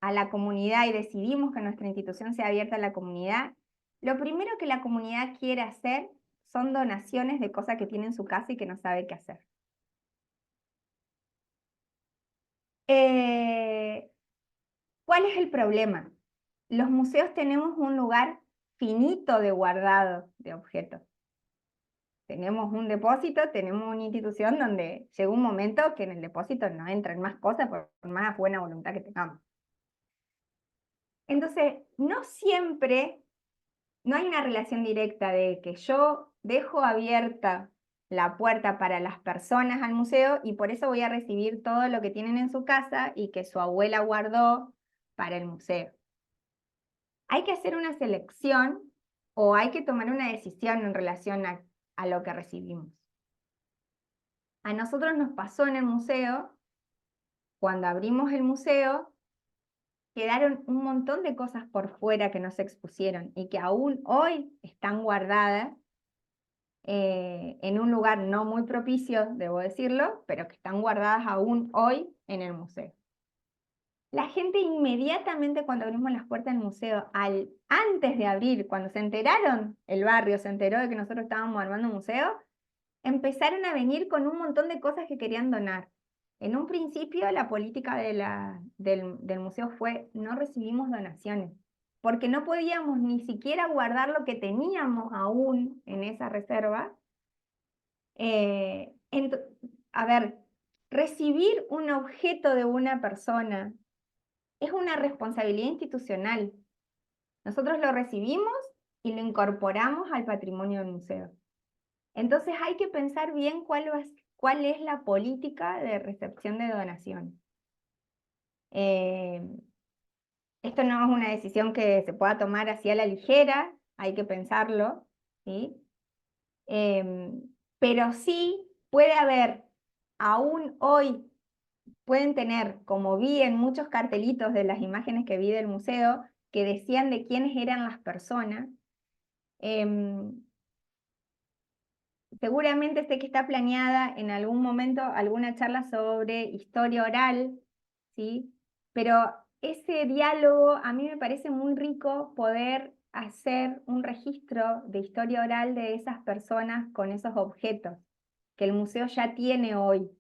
a la comunidad y decidimos que nuestra institución sea abierta a la comunidad, lo primero que la comunidad quiere hacer son donaciones de cosas que tiene en su casa y que no sabe qué hacer. ¿Cuál es el problema? Los museos tenemos un lugar finito de guardado de objetos. Tenemos un depósito, tenemos una institución donde llega un momento que en el depósito no entran más cosas por más buena voluntad que tengamos. Entonces, no siempre, no hay una relación directa de que yo dejo abierta la puerta para las personas al museo y por eso voy a recibir todo lo que tienen en su casa y que su abuela guardó para el museo. Hay que hacer una selección o hay que tomar una decisión en relación a lo que recibimos. A nosotros nos pasó en el museo, cuando abrimos el museo, quedaron un montón de cosas por fuera que no se expusieron y que aún hoy están guardadas en un lugar no muy propicio, debo decirlo, pero que están guardadas aún hoy en el museo. La gente inmediatamente cuando abrimos las puertas del museo, antes de abrir, cuando se enteraron, el barrio se enteró de que nosotros estábamos armando un museo, empezaron a venir con un montón de cosas que querían donar. En un principio la política del museo fue no recibimos donaciones, porque no podíamos ni siquiera guardar lo que teníamos aún en esa reserva. A ver, recibir un objeto de una persona es una responsabilidad institucional. Nosotros lo recibimos y lo incorporamos al patrimonio del museo. Entonces hay que pensar bien cuál es la política de recepción de donaciones. Esto no es una decisión que se pueda tomar así a la ligera, hay que pensarlo, ¿sí? Pero sí puede haber, aún hoy, pueden tener, como vi en muchos cartelitos de las imágenes que vi del museo, que decían de quiénes eran las personas. Seguramente sé que está planeada en algún momento alguna charla sobre historia oral, ¿sí? Pero ese diálogo a mí me parece muy rico poder hacer un registro de historia oral de esas personas con esos objetos que el museo ya tiene hoy.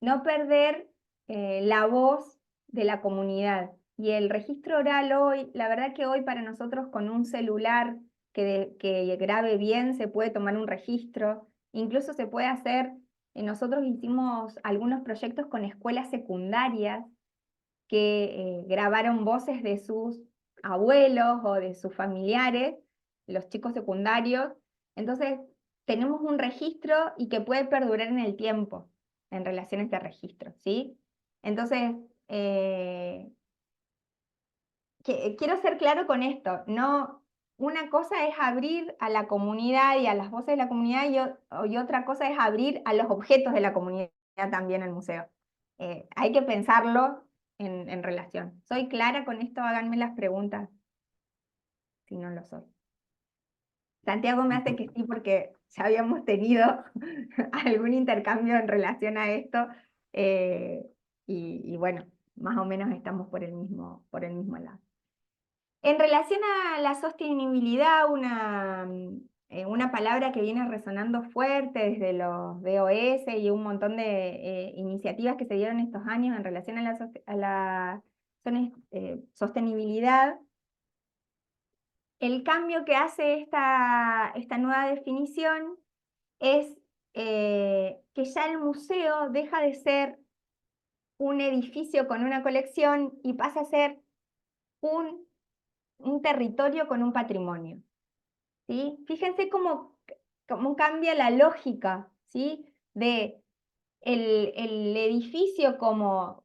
No perder la voz de la comunidad. Y el registro oral hoy, la verdad que hoy para nosotros con un celular que grabe bien se puede tomar un registro, incluso se puede hacer, nosotros hicimos algunos proyectos con escuelas secundarias que grabaron voces de sus abuelos o de sus familiares, los chicos secundarios. Entonces tenemos un registro y que puede perdurar en el tiempo en relación a este registro, ¿sí? Entonces, quiero ser claro con esto, no, una cosa es abrir a la comunidad y a las voces de la comunidad y otra cosa es abrir a los objetos de la comunidad también al museo. Hay que pensarlo en relación. ¿Soy clara con esto? Háganme las preguntas si no lo soy. Santiago me hace que sí porque ya habíamos tenido algún intercambio en relación a esto y bueno, más o menos estamos por el mismo lado. En relación a la sostenibilidad, una palabra que viene resonando fuerte desde los BOS y un montón de iniciativas que se dieron estos años en relación a la sostenibilidad. El cambio que hace esta nueva definición es que ya el museo deja de ser un edificio con una colección y pasa a ser un territorio con un patrimonio, ¿sí? Fíjense cómo cambia la lógica, ¿sí? De el edificio como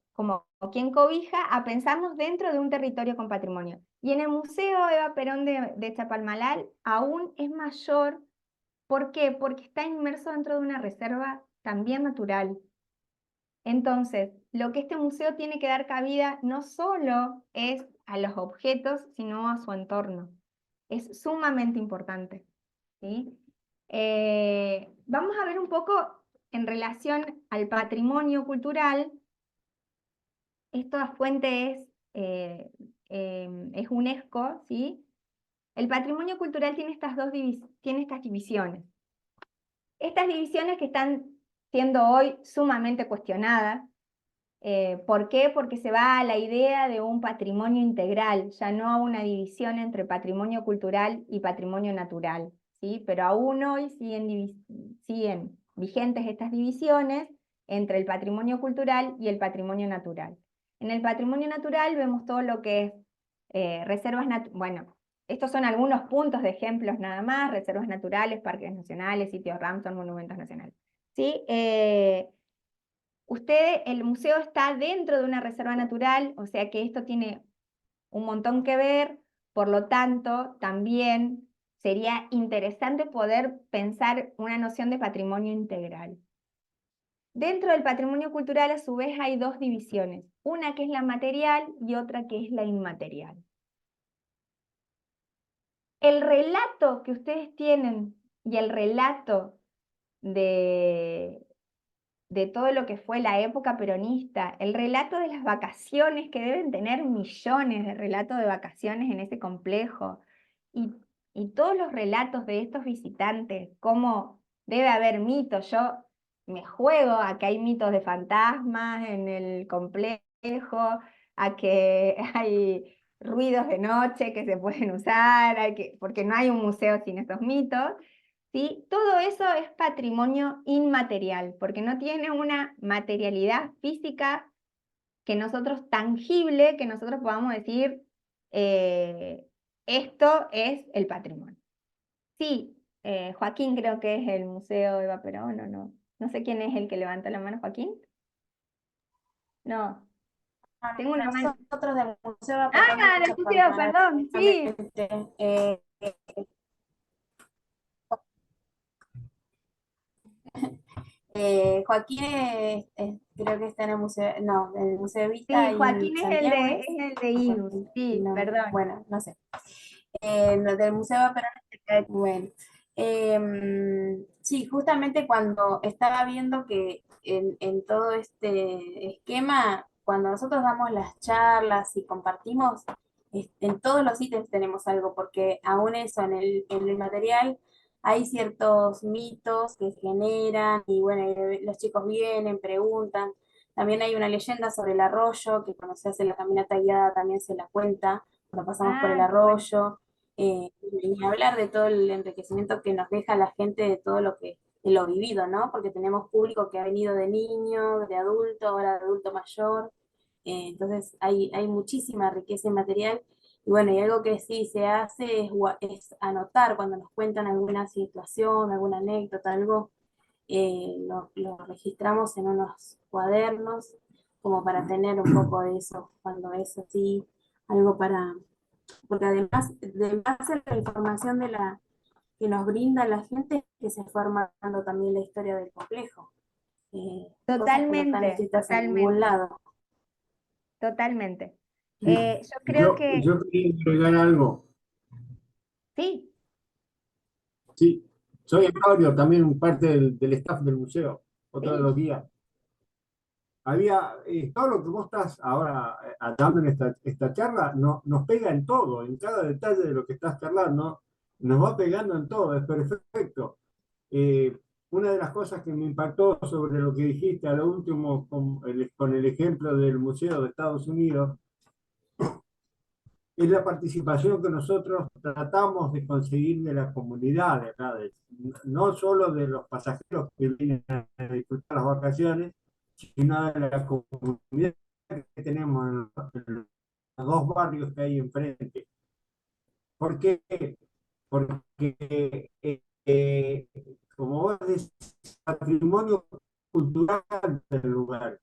quien cobija a pensarnos dentro de un territorio con patrimonio. Y en el Museo Eva Perón de Chapalmalal aún es mayor. ¿Por qué? Porque está inmerso dentro de una reserva también natural. Entonces, lo que este museo tiene que dar cabida no solo es a los objetos, sino a su entorno. Es sumamente importante, ¿sí? Vamos a ver un poco en relación al patrimonio cultural. Esta fuente es UNESCO, ¿sí? El patrimonio cultural tiene estas divisiones. Estas divisiones que están siendo hoy sumamente cuestionadas. ¿Por qué? Porque se va a la idea de un patrimonio integral, ya no a una división entre patrimonio cultural y patrimonio natural, ¿sí? Pero aún hoy siguen vigentes estas divisiones entre el patrimonio cultural y el patrimonio natural. En el patrimonio natural vemos todo lo que es reservas naturales, bueno, estos son algunos puntos de ejemplos nada más: reservas naturales, parques nacionales, sitios Ramsar, monumentos nacionales, ¿sí? El museo está dentro de una reserva natural, o sea que esto tiene un montón que ver, por lo tanto, también sería interesante poder pensar una noción de patrimonio integral. Dentro del patrimonio cultural, a su vez, hay dos divisiones, una que es la material y otra que es la inmaterial. El relato que ustedes tienen y el relato de todo lo que fue la época peronista, el relato de las vacaciones, que deben tener millones de relatos de vacaciones en ese complejo, y todos los relatos de estos visitantes, cómo debe haber mitos. Yo me juego a que hay mitos de fantasmas en el complejo, a que hay ruidos de noche que se pueden usar, porque no hay un museo sin esos mitos. ¿Sí? Todo eso es patrimonio inmaterial, porque no tiene una materialidad física que nosotros, tangible, que nosotros podamos decir, esto es el patrimonio. Sí, Joaquín creo que es el Museo Eva Perón, o no. No sé quién es el que levanta la mano, Joaquín. No, tengo una mano. Nosotros del Museo de Ah, del museo, perdón, sí. Joaquín creo que está en el museo, no, en el Museo de Vista Sí, y Joaquín es el Santiago de, es. es el de INUS, sí, No, perdón. bueno, no sé. Lo del Museo de Perón, bueno. Sí, justamente cuando estaba viendo que en todo este esquema, cuando nosotros damos las charlas y compartimos, en todos los ítems tenemos algo, porque aún eso, en el material hay ciertos mitos que se generan y bueno, los chicos vienen, preguntan. También hay una leyenda sobre el arroyo, que cuando se hace la caminata guiada también se la cuenta, cuando pasamos por el Ah, qué bueno. arroyo. Y hablar de todo el enriquecimiento que nos deja la gente de todo lo que, de lo vivido, ¿no? Porque tenemos público que ha venido de niño, de adulto, ahora de adulto mayor. Entonces hay muchísima riqueza inmaterial. Y bueno, y algo que sí se hace es anotar cuando nos cuentan alguna situación, alguna anécdota, algo, lo registramos en unos cuadernos como para tener un poco de eso cuando es así, algo para, porque además de base la información que nos brinda la gente, que se fue armando también la historia del complejo. Cosas que no están Totalmente, escritas en ningún totalmente, lado. totalmente. Sí, Yo creo que yo quería agregar algo. sí, Sí, soy Claudio, también parte del staff del museo, otro de sí. los guías. Había, todo lo que vos estás ahora dando en esta charla nos pega en todo, en cada detalle de lo que estás charlando, nos va pegando en todo, es perfecto. Eh, una de las cosas que me impactó sobre lo que dijiste a lo último con el ejemplo del Museo de Estados Unidos, es la participación que nosotros tratamos de conseguir de la comunidad, ¿verdad? No solo de los pasajeros que vienen a disfrutar las vacaciones, sino de la comunidad que tenemos en los dos barrios que hay enfrente. ¿Por qué? Porque, como vos decís, patrimonio cultural del lugar,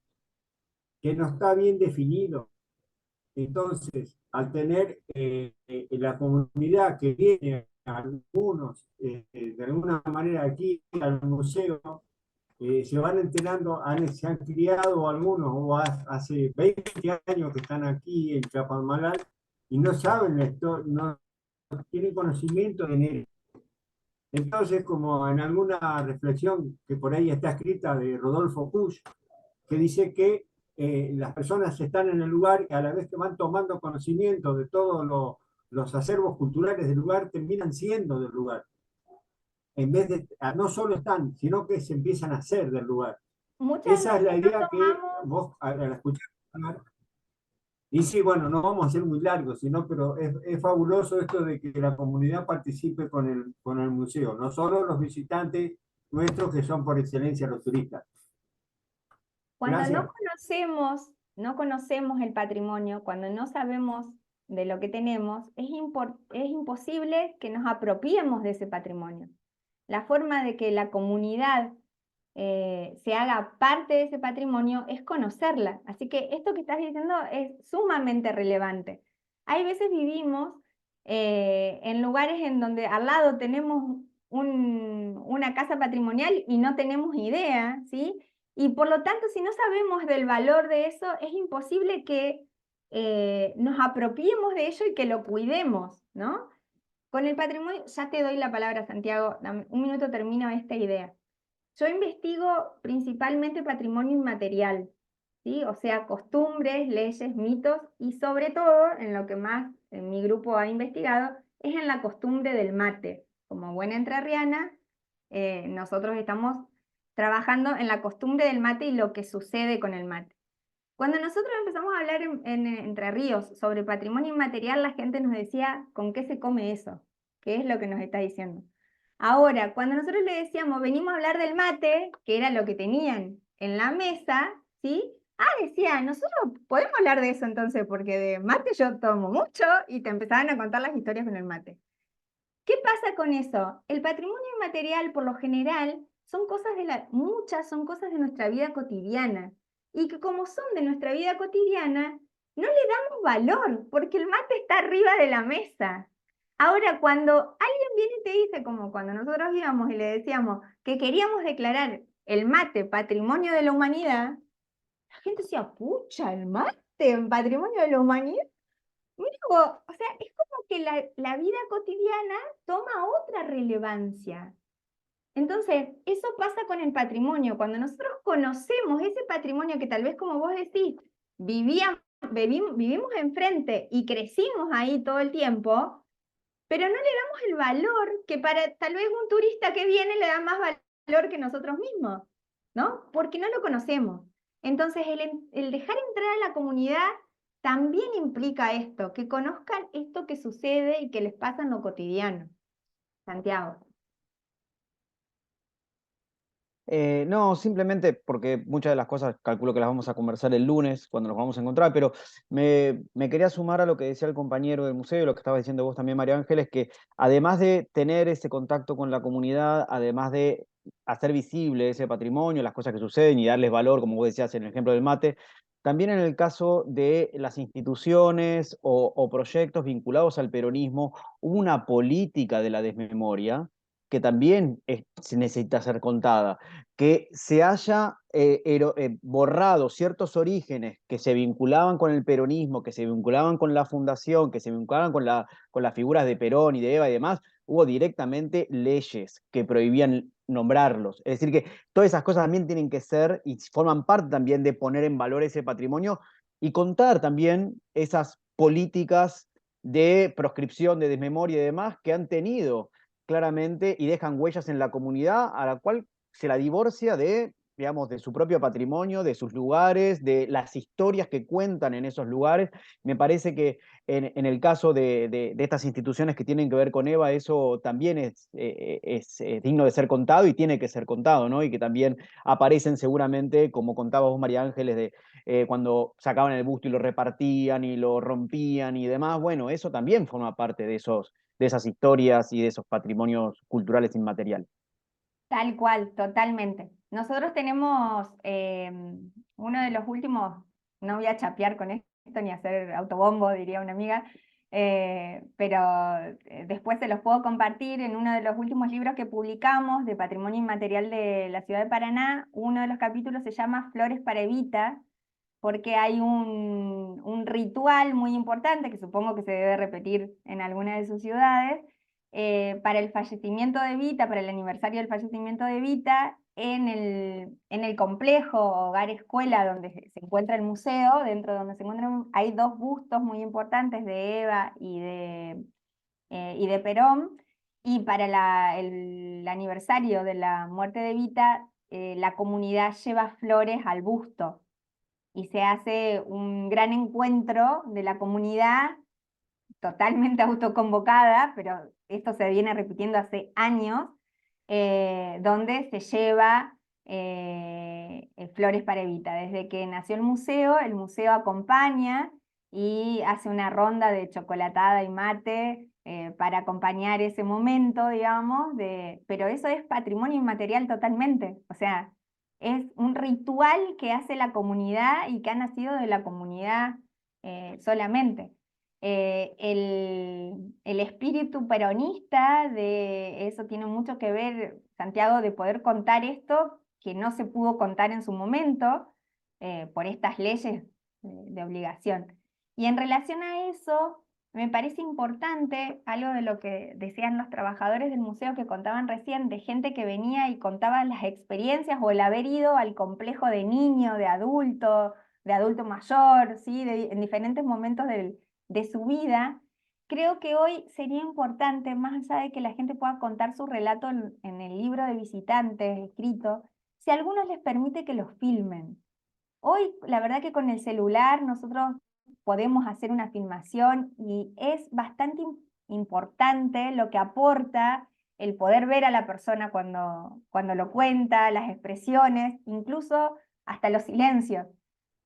que no está bien definido. Entonces, al tener la comunidad que viene, algunos, de alguna manera aquí al museo, se van enterando, se han criado algunos, o hace 20 años que están aquí en Chapadmalal, y no saben esto, no tienen conocimiento de él. Entonces, como en alguna reflexión que por ahí está escrita de Rodolfo Pusch, que dice que las personas están en el lugar y a la vez que van tomando conocimiento de todos los acervos culturales del lugar, terminan siendo del lugar. En vez de, no solo están, sino que se empiezan a hacer del lugar. Muchas Esa es la veces no idea que tomamos, vos al escuchar. Y sí, bueno, no vamos a hacer muy largo, sino, pero es fabuloso esto de que la comunidad participe con el museo, no solo los visitantes nuestros que son por excelencia los turistas. cuando Gracias. no conocemos el patrimonio, cuando no sabemos de lo que tenemos, es imposible que nos apropiemos de ese patrimonio. La forma de que la comunidad se haga parte de ese patrimonio es conocerla. Así que esto que estás diciendo es sumamente relevante. Hay veces vivimos en lugares en donde al lado tenemos una casa patrimonial y no tenemos idea, ¿sí? Y por lo tanto, si no sabemos del valor de eso, es imposible que nos apropiemos de ello y que lo cuidemos, ¿no? Con el patrimonio, ya te doy la palabra, Santiago, dame un minuto termino esta idea. Yo investigo principalmente patrimonio inmaterial, ¿sí? O sea, costumbres, leyes, mitos y sobre todo, en lo que más en mi grupo ha investigado, es en la costumbre del mate. Como buena entrerriana, nosotros estamos trabajando en la costumbre del mate y lo que sucede con el mate. Cuando nosotros empezamos a hablar en Entre Ríos sobre patrimonio inmaterial, la gente nos decía, ¿con qué se come eso? ¿Qué es lo que nos está diciendo? Ahora, cuando nosotros le decíamos, venimos a hablar del mate, que era lo que tenían en la mesa, ¿sí? Decía, nosotros podemos hablar de eso entonces, porque de mate yo tomo mucho, y te empezaban a contar las historias con el mate. ¿Qué pasa con eso? El patrimonio inmaterial, por lo general, son cosas muchas son cosas de nuestra vida cotidiana, y que como son de nuestra vida cotidiana, no le damos valor, porque el mate está arriba de la mesa. Ahora, cuando alguien viene y te dice, como cuando nosotros íbamos y le decíamos que queríamos declarar el mate patrimonio de la humanidad, la gente decía, pucha, el mate, patrimonio de la humanidad. Mira vos, o sea, es como que la vida cotidiana toma otra relevancia. Entonces, eso pasa con el patrimonio. Cuando nosotros conocemos ese patrimonio que tal vez, como vos decís, vivimos enfrente y crecimos ahí todo el tiempo, pero no le damos el valor que para tal vez un turista que viene le da más valor que nosotros mismos, ¿no? Porque no lo conocemos. Entonces, el dejar entrar a la comunidad también implica esto, que conozcan esto que sucede y que les pasa en lo cotidiano. Santiago. No, simplemente porque muchas de las cosas calculo que las vamos a conversar el lunes cuando nos vamos a encontrar, pero me quería sumar a lo que decía el compañero del museo, lo que estaba diciendo vos también, María Ángeles, que además de tener ese contacto con la comunidad, además de hacer visible ese patrimonio, las cosas que suceden y darles valor, como vos decías en el ejemplo del mate, también en el caso de las instituciones o proyectos vinculados al peronismo, hubo una política de la desmemoria que también se necesita ser contada, que se haya borrado ciertos orígenes que se vinculaban con el peronismo, que se vinculaban con la fundación, que se vinculaban con las figuras de Perón y de Eva y demás, hubo directamente leyes que prohibían nombrarlos. Es decir, que todas esas cosas también tienen que ser y forman parte también de poner en valor ese patrimonio y contar también esas políticas de proscripción, de desmemoria y demás que han tenido claramente y dejan huellas en la comunidad a la cual se la divorcia de, digamos, de su propio patrimonio, de sus lugares, de las historias que cuentan en esos lugares. Me parece que en el caso de estas instituciones que tienen que ver con Eva, eso también es digno de ser contado y tiene que ser contado, ¿no? Y que también aparecen seguramente, como contaba vos, María Ángeles, de cuando sacaban el busto y lo repartían y lo rompían y demás. Bueno, eso también forma parte de esas historias y de esos patrimonios culturales inmateriales. Tal cual, totalmente. Nosotros tenemos uno de los últimos, no voy a chapear con esto ni hacer autobombo, diría una amiga, pero después se los puedo compartir. En uno de los últimos libros que publicamos de Patrimonio Inmaterial de la Ciudad de Paraná, uno de los capítulos se llama Flores para Evita, porque hay un ritual muy importante que supongo que se debe repetir en alguna de sus ciudades, para el fallecimiento de Evita, para el aniversario del fallecimiento de Evita, en el complejo hogar escuela donde se encuentra el museo, dentro de donde se encuentran, hay dos bustos muy importantes de Eva y de Perón, y para el aniversario de la muerte de Evita, la comunidad lleva flores al busto y se hace un gran encuentro de la comunidad totalmente autoconvocada, pero esto se viene repitiendo hace años, donde se lleva flores para Evita. Desde que nació el museo acompaña y hace una ronda de chocolatada y mate para acompañar ese momento, digamos, pero eso es patrimonio inmaterial totalmente, o sea, es un ritual que hace la comunidad y que ha nacido de la comunidad solamente. El espíritu peronista de eso tiene mucho que ver, Santiago, de poder contar esto que no se pudo contar en su momento por estas leyes de obligación. Y en relación a eso, me parece importante algo de lo que decían los trabajadores del museo que contaban recién, de gente que venía y contaba las experiencias o el haber ido al complejo de niño, de adulto mayor, ¿sí? En diferentes momentos de su vida, creo que hoy sería importante, más allá de que la gente pueda contar su relato en el libro de visitantes escrito, si a algunos les permite que los filmen. Hoy, la verdad que con el celular nosotros podemos hacer una filmación y es bastante importante lo que aporta el poder ver a la persona cuando lo cuenta, las expresiones, incluso hasta los silencios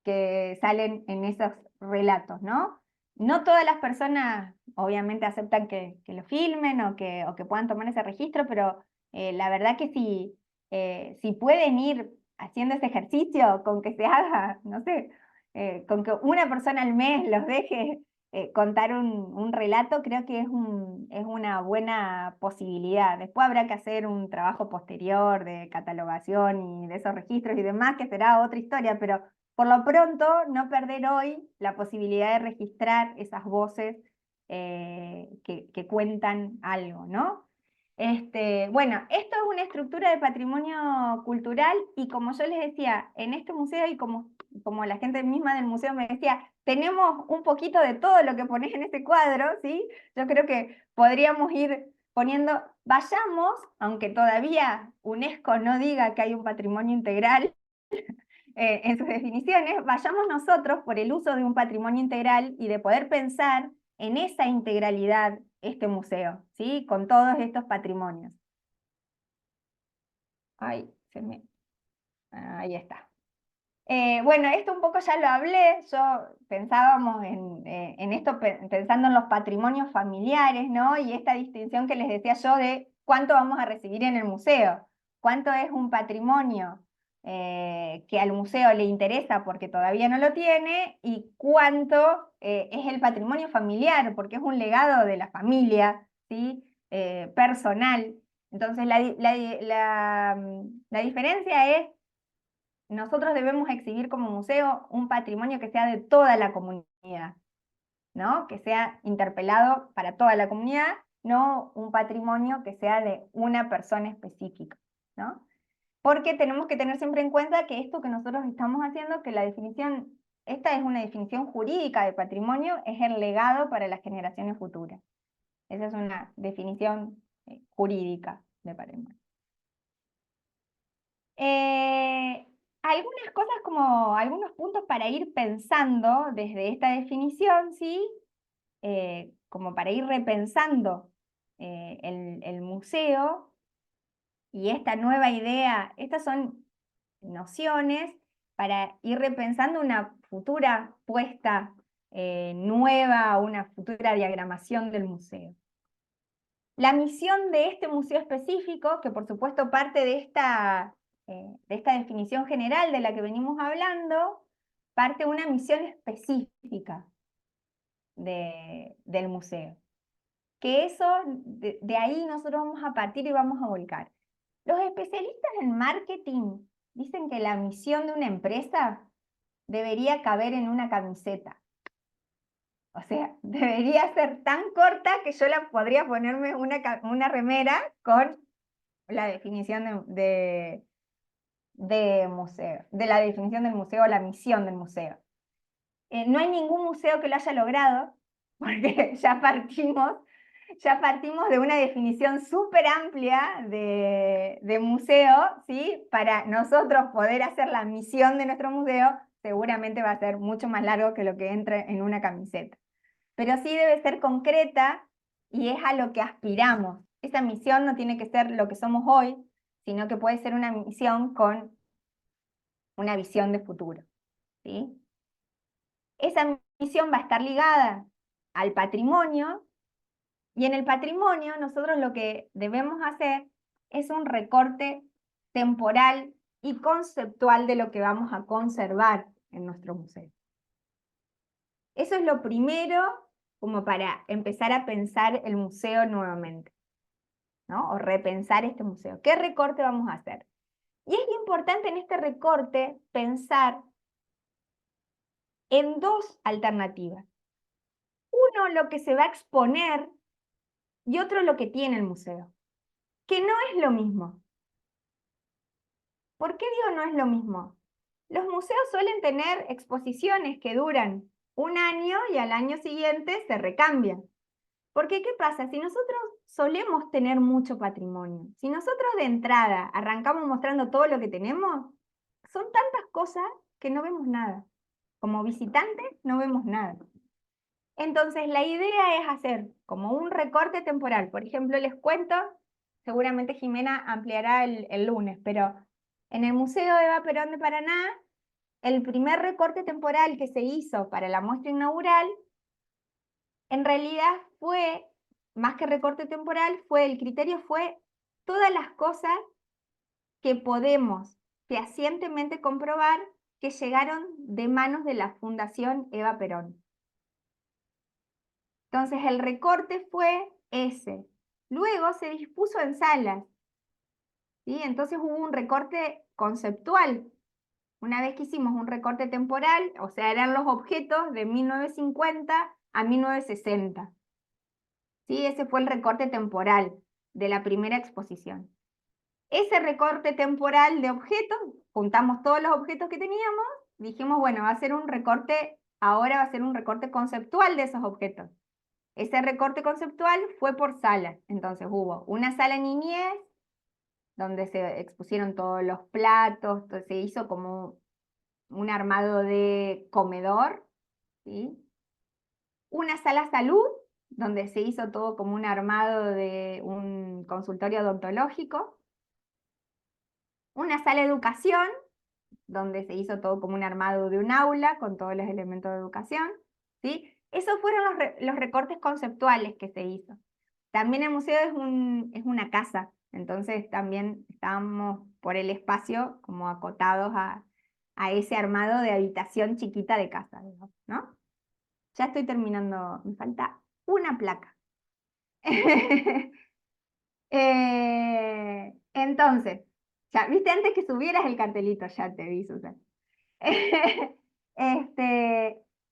que salen en esos relatos, ¿no? No todas las personas obviamente aceptan que lo filmen o que puedan tomar ese registro, pero la verdad que si pueden ir haciendo ese ejercicio con que se haga, no sé, con que una persona al mes los deje contar un relato, creo que es una buena posibilidad. Después habrá que hacer un trabajo posterior de catalogación y de esos registros y demás, que será otra historia, pero por lo pronto no perder hoy la posibilidad de registrar esas voces que cuentan algo, ¿no? Bueno, esto es una estructura de patrimonio cultural y como yo les decía, en este museo y como la gente misma del museo me decía, tenemos un poquito de todo lo que ponés en este cuadro, ¿sí? Yo creo que podríamos ir poniendo, vayamos, aunque todavía UNESCO no diga que hay un patrimonio integral en sus definiciones, vayamos nosotros por el uso de un patrimonio integral y de poder pensar en esa integralidad este museo, ¿sí? Con todos estos patrimonios. Ahí está. Bueno, esto un poco ya lo hablé, pensábamos en esto pensando en los patrimonios familiares, ¿no? Y esta distinción que les decía yo de cuánto vamos a recibir en el museo, cuánto es un patrimonio que al museo le interesa porque todavía no lo tiene, y cuánto es el patrimonio familiar, porque es un legado de la familia, ¿sí? Personal. Entonces la diferencia es, nosotros debemos exhibir como museo un patrimonio que sea de toda la comunidad, ¿no? Que sea interpelado para toda la comunidad, no un patrimonio que sea de una persona específica, ¿no? Porque tenemos que tener siempre en cuenta que esto que nosotros estamos haciendo, que esta es una definición jurídica de patrimonio, es el legado para las generaciones futuras. Esa es una definición jurídica de patrimonio. Algunas cosas como algunos puntos para ir pensando desde esta definición, ¿sí? Como para ir repensando el museo y esta nueva idea. Estas son nociones para ir repensando una futura puesta nueva, una futura diagramación del museo. La misión de este museo específico, que por supuesto parte de esta definición general de la que venimos hablando, parte de una misión específica del museo. Que eso, de ahí nosotros vamos a partir y vamos a volcar. Los especialistas en marketing dicen que la misión de una empresa debería caber en una camiseta. O sea, debería ser tan corta que yo podría ponerme una remera con la definición de museo, de la definición del museo, la misión del museo. No hay ningún museo que lo haya logrado, porque ya partimos de una definición súper amplia de museo, ¿sí? Para nosotros poder hacer la misión de nuestro museo, seguramente va a ser mucho más largo que lo que entre en una camiseta. Pero sí debe ser concreta y es a lo que aspiramos. Esa misión no tiene que ser lo que somos hoy, sino que puede ser una misión con una visión de futuro, ¿sí? Esa misión va a estar ligada al patrimonio, y en el patrimonio nosotros lo que debemos hacer es un recorte temporal y conceptual de lo que vamos a conservar en nuestro museo. Eso es lo primero como para empezar a pensar el museo nuevamente, ¿no? O repensar este museo. ¿Qué recorte vamos a hacer? Y es importante en este recorte pensar en dos alternativas. Uno, lo que se va a exponer, y otro, lo que tiene el museo, que no es lo mismo. ¿Por qué digo no es lo mismo? Los museos suelen tener exposiciones que duran un año y al año siguiente se recambian. Porque, ¿qué pasa? Si nosotros solemos tener mucho patrimonio, si nosotros de entrada arrancamos mostrando todo lo que tenemos, son tantas cosas que no vemos nada. Como visitantes no vemos nada. Entonces, la idea es hacer como un recorte temporal. Por ejemplo, les cuento, seguramente Jimena ampliará el lunes, pero en el Museo Eva Perón de Paraná, el primer recorte temporal que se hizo para la muestra inaugural, en realidad fue, más que recorte temporal, el criterio fue todas las cosas que podemos fehacientemente comprobar que llegaron de manos de la Fundación Eva Perón. Entonces el recorte fue ese. Luego se dispuso en salas, ¿sí? Entonces hubo un recorte conceptual. Una vez que hicimos un recorte temporal, o sea, eran los objetos de 1950 a 1960. ¿Sí? Ese fue el recorte temporal de la primera exposición. Ese recorte temporal de objetos, juntamos todos los objetos que teníamos, dijimos, bueno, va a ser un recorte, ahora va a ser un recorte conceptual de esos objetos. Ese recorte conceptual fue por sala. Entonces hubo una sala niñez, donde se expusieron todos los platos, se hizo como un armado de comedor, ¿sí? Una sala salud, donde se hizo todo como un armado de un consultorio odontológico. Una sala educación, donde se hizo todo como un armado de un aula con todos los elementos de educación, ¿sí? Esos fueron los recortes conceptuales que se hizo. También el museo es una casa, entonces también estábamos por el espacio como acotados a ese armado de habitación chiquita de casa, ¿no? Ya estoy terminando, me falta una placa. Entonces, ya, viste, antes que subieras el cartelito, ya te vi, Susan.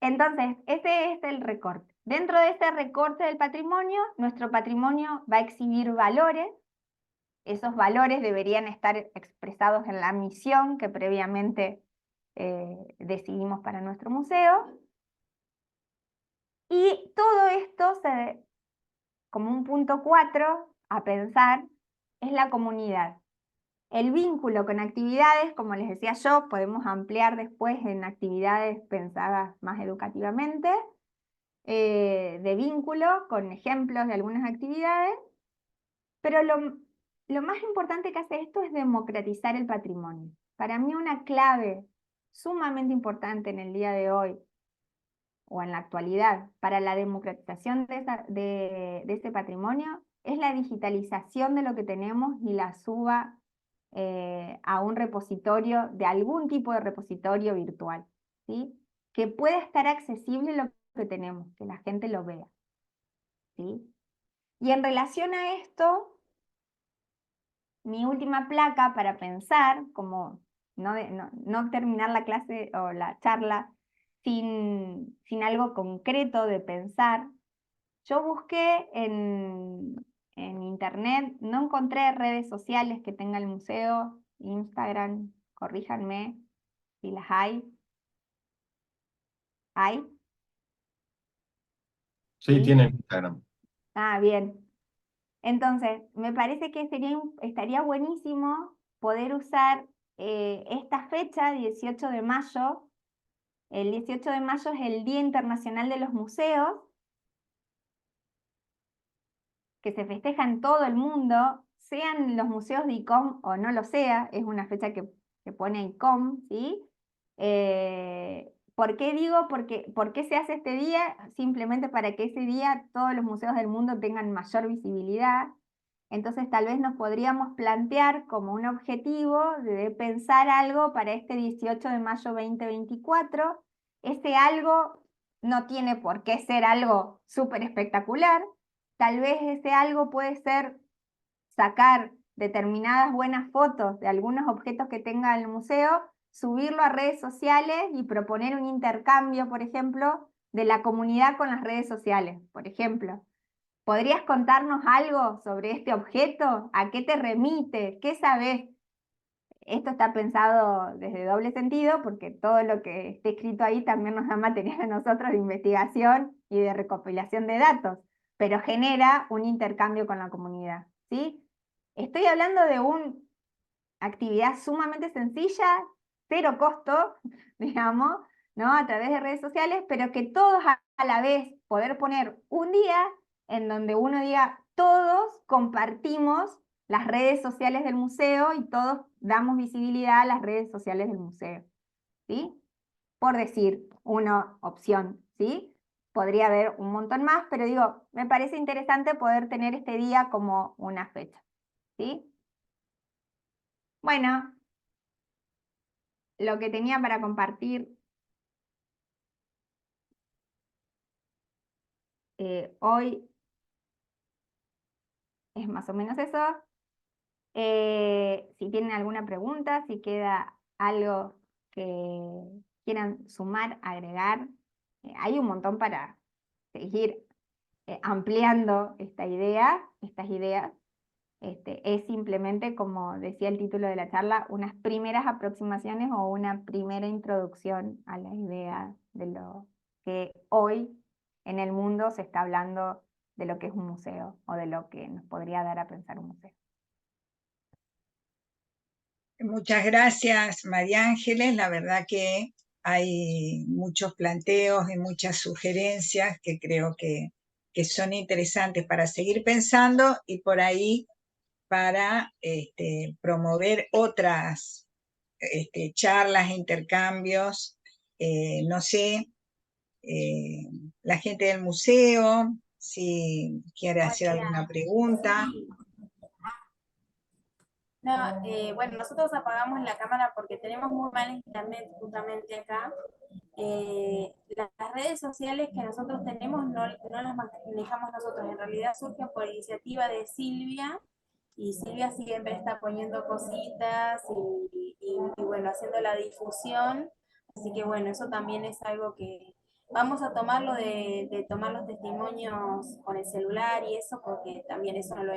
Entonces, ese es el recorte. Dentro de este recorte del patrimonio, nuestro patrimonio va a exhibir valores. Esos valores deberían estar expresados en la misión que previamente decidimos para nuestro museo. Y todo esto, como un punto 4 a pensar, es la comunidad. El vínculo con actividades, como les decía yo, podemos ampliar después en actividades pensadas más educativamente, de vínculo con ejemplos de algunas actividades, pero lo más importante que hace esto es democratizar el patrimonio. Para mí una clave sumamente importante en el día de hoy, o en la actualidad, para la democratización de ese patrimonio, es la digitalización de lo que tenemos y la suba a un repositorio, de algún tipo de repositorio virtual, ¿sí? Que pueda estar accesible lo que tenemos, que la gente lo vea, ¿sí? Y en relación a esto, mi última placa para pensar, como no terminar la clase o la charla sin algo concreto de pensar, yo busqué en internet, no encontré redes sociales que tenga el museo, Instagram, corríjanme si las hay. ¿Hay? Sí, ¿Sí? tienen Instagram. Ah, bien. Entonces, me parece que estaría buenísimo poder usar esta fecha, 18 de mayo. El 18 de mayo es el Día Internacional de los Museos, que se festeja en todo el mundo, sean los museos de ICOM o no lo sea, es una fecha que pone ICOM, ¿sí? ¿Por qué digo? ¿Por qué se hace este día? Simplemente para que ese día todos los museos del mundo tengan mayor visibilidad. Entonces tal vez nos podríamos plantear como un objetivo de pensar algo para este 18 de mayo 2024. Ese algo no tiene por qué ser algo súper espectacular. Tal vez ese algo puede ser sacar determinadas buenas fotos de algunos objetos que tenga el museo, subirlo a redes sociales y proponer un intercambio, por ejemplo, de la comunidad con las redes sociales. Por ejemplo, ¿podrías contarnos algo sobre este objeto? ¿A qué te remite? ¿Qué sabes? Esto está pensado desde doble sentido, porque todo lo que esté escrito ahí también nos da material a nosotros de investigación y de recopilación de datos. pero genera un intercambio con la comunidad, ¿sí? Estoy hablando de una actividad sumamente sencilla, cero costo, digamos, ¿no? A través de redes sociales, pero que todos a la vez poder poner un día en donde uno diga, todos compartimos las redes sociales del museo y todos damos visibilidad a las redes sociales del museo, ¿sí? Por decir una opción, ¿sí? Podría haber un montón más, pero digo, me parece interesante poder tener este día como una fecha, ¿sí? Bueno, lo que tenía para compartir hoy es más o menos eso. Si tienen alguna pregunta, si queda algo que quieran sumar, agregar, hay un montón para seguir ampliando estas ideas. Es simplemente, como decía el título de la charla, unas primeras aproximaciones o una primera introducción a la idea de lo que hoy en el mundo se está hablando de lo que es un museo o de lo que nos podría dar a pensar un museo. Muchas gracias, María Ángeles. La verdad que hay muchos planteos y muchas sugerencias que creo que son interesantes para seguir pensando y por ahí para promover otras charlas, intercambios. No sé, la gente del museo, si quiere hacer Hola, alguna pregunta. sí. No, bueno, nosotros apagamos la cámara porque tenemos muy mal internet justamente acá. Las redes sociales que nosotros tenemos no las manejamos nosotros, en realidad surgen por iniciativa de Silvia, y Silvia siempre está poniendo cositas y bueno, haciendo la difusión. Así que bueno, eso también es algo que vamos a tomarlo de tomar los testimonios con el celular y eso, porque también eso no lo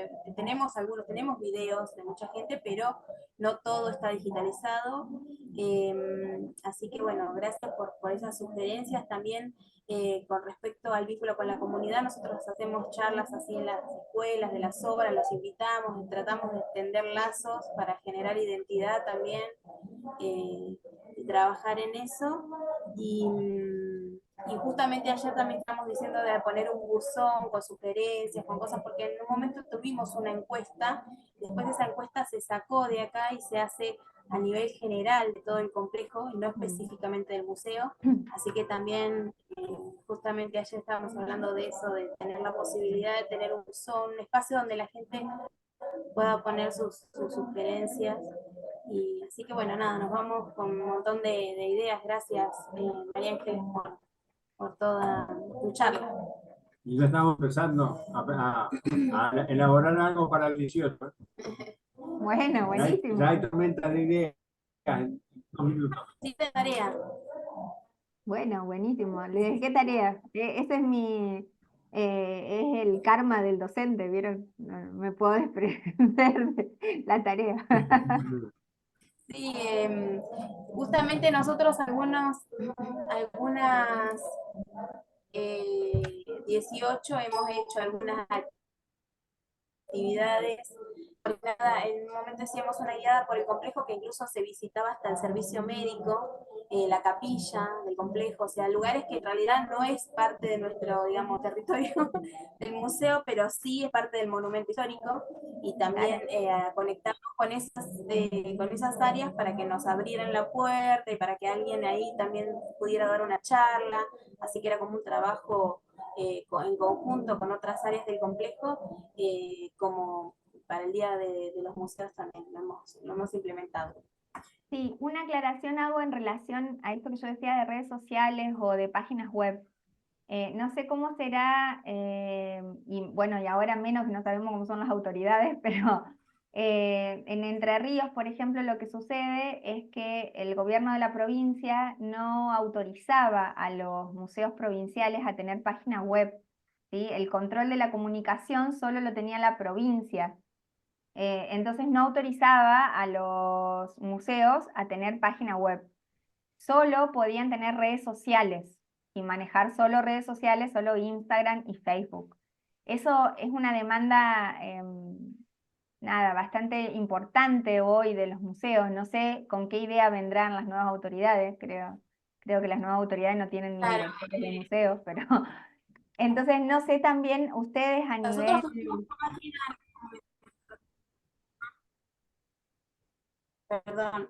tenemos videos de mucha gente, pero no todo está digitalizado. Así que bueno, gracias por esas sugerencias. También con respecto al vínculo con la comunidad, nosotros hacemos charlas así en las escuelas, de las obras, los invitamos, tratamos de extender lazos para generar identidad también, y trabajar en eso. Y justamente ayer también estamos diciendo de poner un buzón con sugerencias, con cosas, porque en un momento tuvimos una encuesta, después esa encuesta se sacó de acá y se hace a nivel general de todo el complejo y no específicamente del museo. Así que también, justamente ayer estábamos hablando de eso, de tener la posibilidad de tener un buzón, un espacio donde la gente pueda poner sus sugerencias. Y así que bueno, nada, nos vamos con un montón de ideas. Gracias, María Ángeles, por toda tu charla. Y ya estamos empezando a elaborar algo para el 18. Bueno, buenísimo. Ya hay tormenta de ideas en 2 minutos. Sí, de tarea. Bueno, buenísimo. Le dejé tarea. Ese es es el karma del docente, ¿vieron? No me puedo desprender de la tarea. Sí, justamente nosotros algunas 18 hemos hecho algunas actividades. En un momento hacíamos una guiada por el complejo que incluso se visitaba hasta el servicio médico, la capilla del complejo, o sea, lugares que en realidad no es parte de nuestro, digamos, territorio del museo, pero sí es parte del monumento histórico, y también conectarnos con esas áreas para que nos abrieran la puerta y para que alguien ahí también pudiera dar una charla. Así que era como un trabajo en conjunto con otras áreas del complejo, como para el Día de los Museos también lo hemos implementado. Sí, una aclaración hago en relación a esto que yo decía de redes sociales o de páginas web. No sé cómo será, y bueno, y ahora menos que no sabemos cómo son las autoridades, pero en Entre Ríos, por ejemplo, lo que sucede es que el gobierno de la provincia no autorizaba a los museos provinciales a tener página web, ¿sí? El control de la comunicación solo lo tenía la provincia. Entonces no autorizaba a los museos a tener página web. Solo podían tener redes sociales y manejar solo redes sociales, solo Instagram y Facebook. Eso es una demanda, nada, bastante importante hoy de los museos. No sé con qué idea vendrán las nuevas autoridades, creo que las nuevas autoridades no tienen ni Claro, directores de museos, pero entonces no sé también ustedes a nosotros nivel... tuvimos páginas, perdón,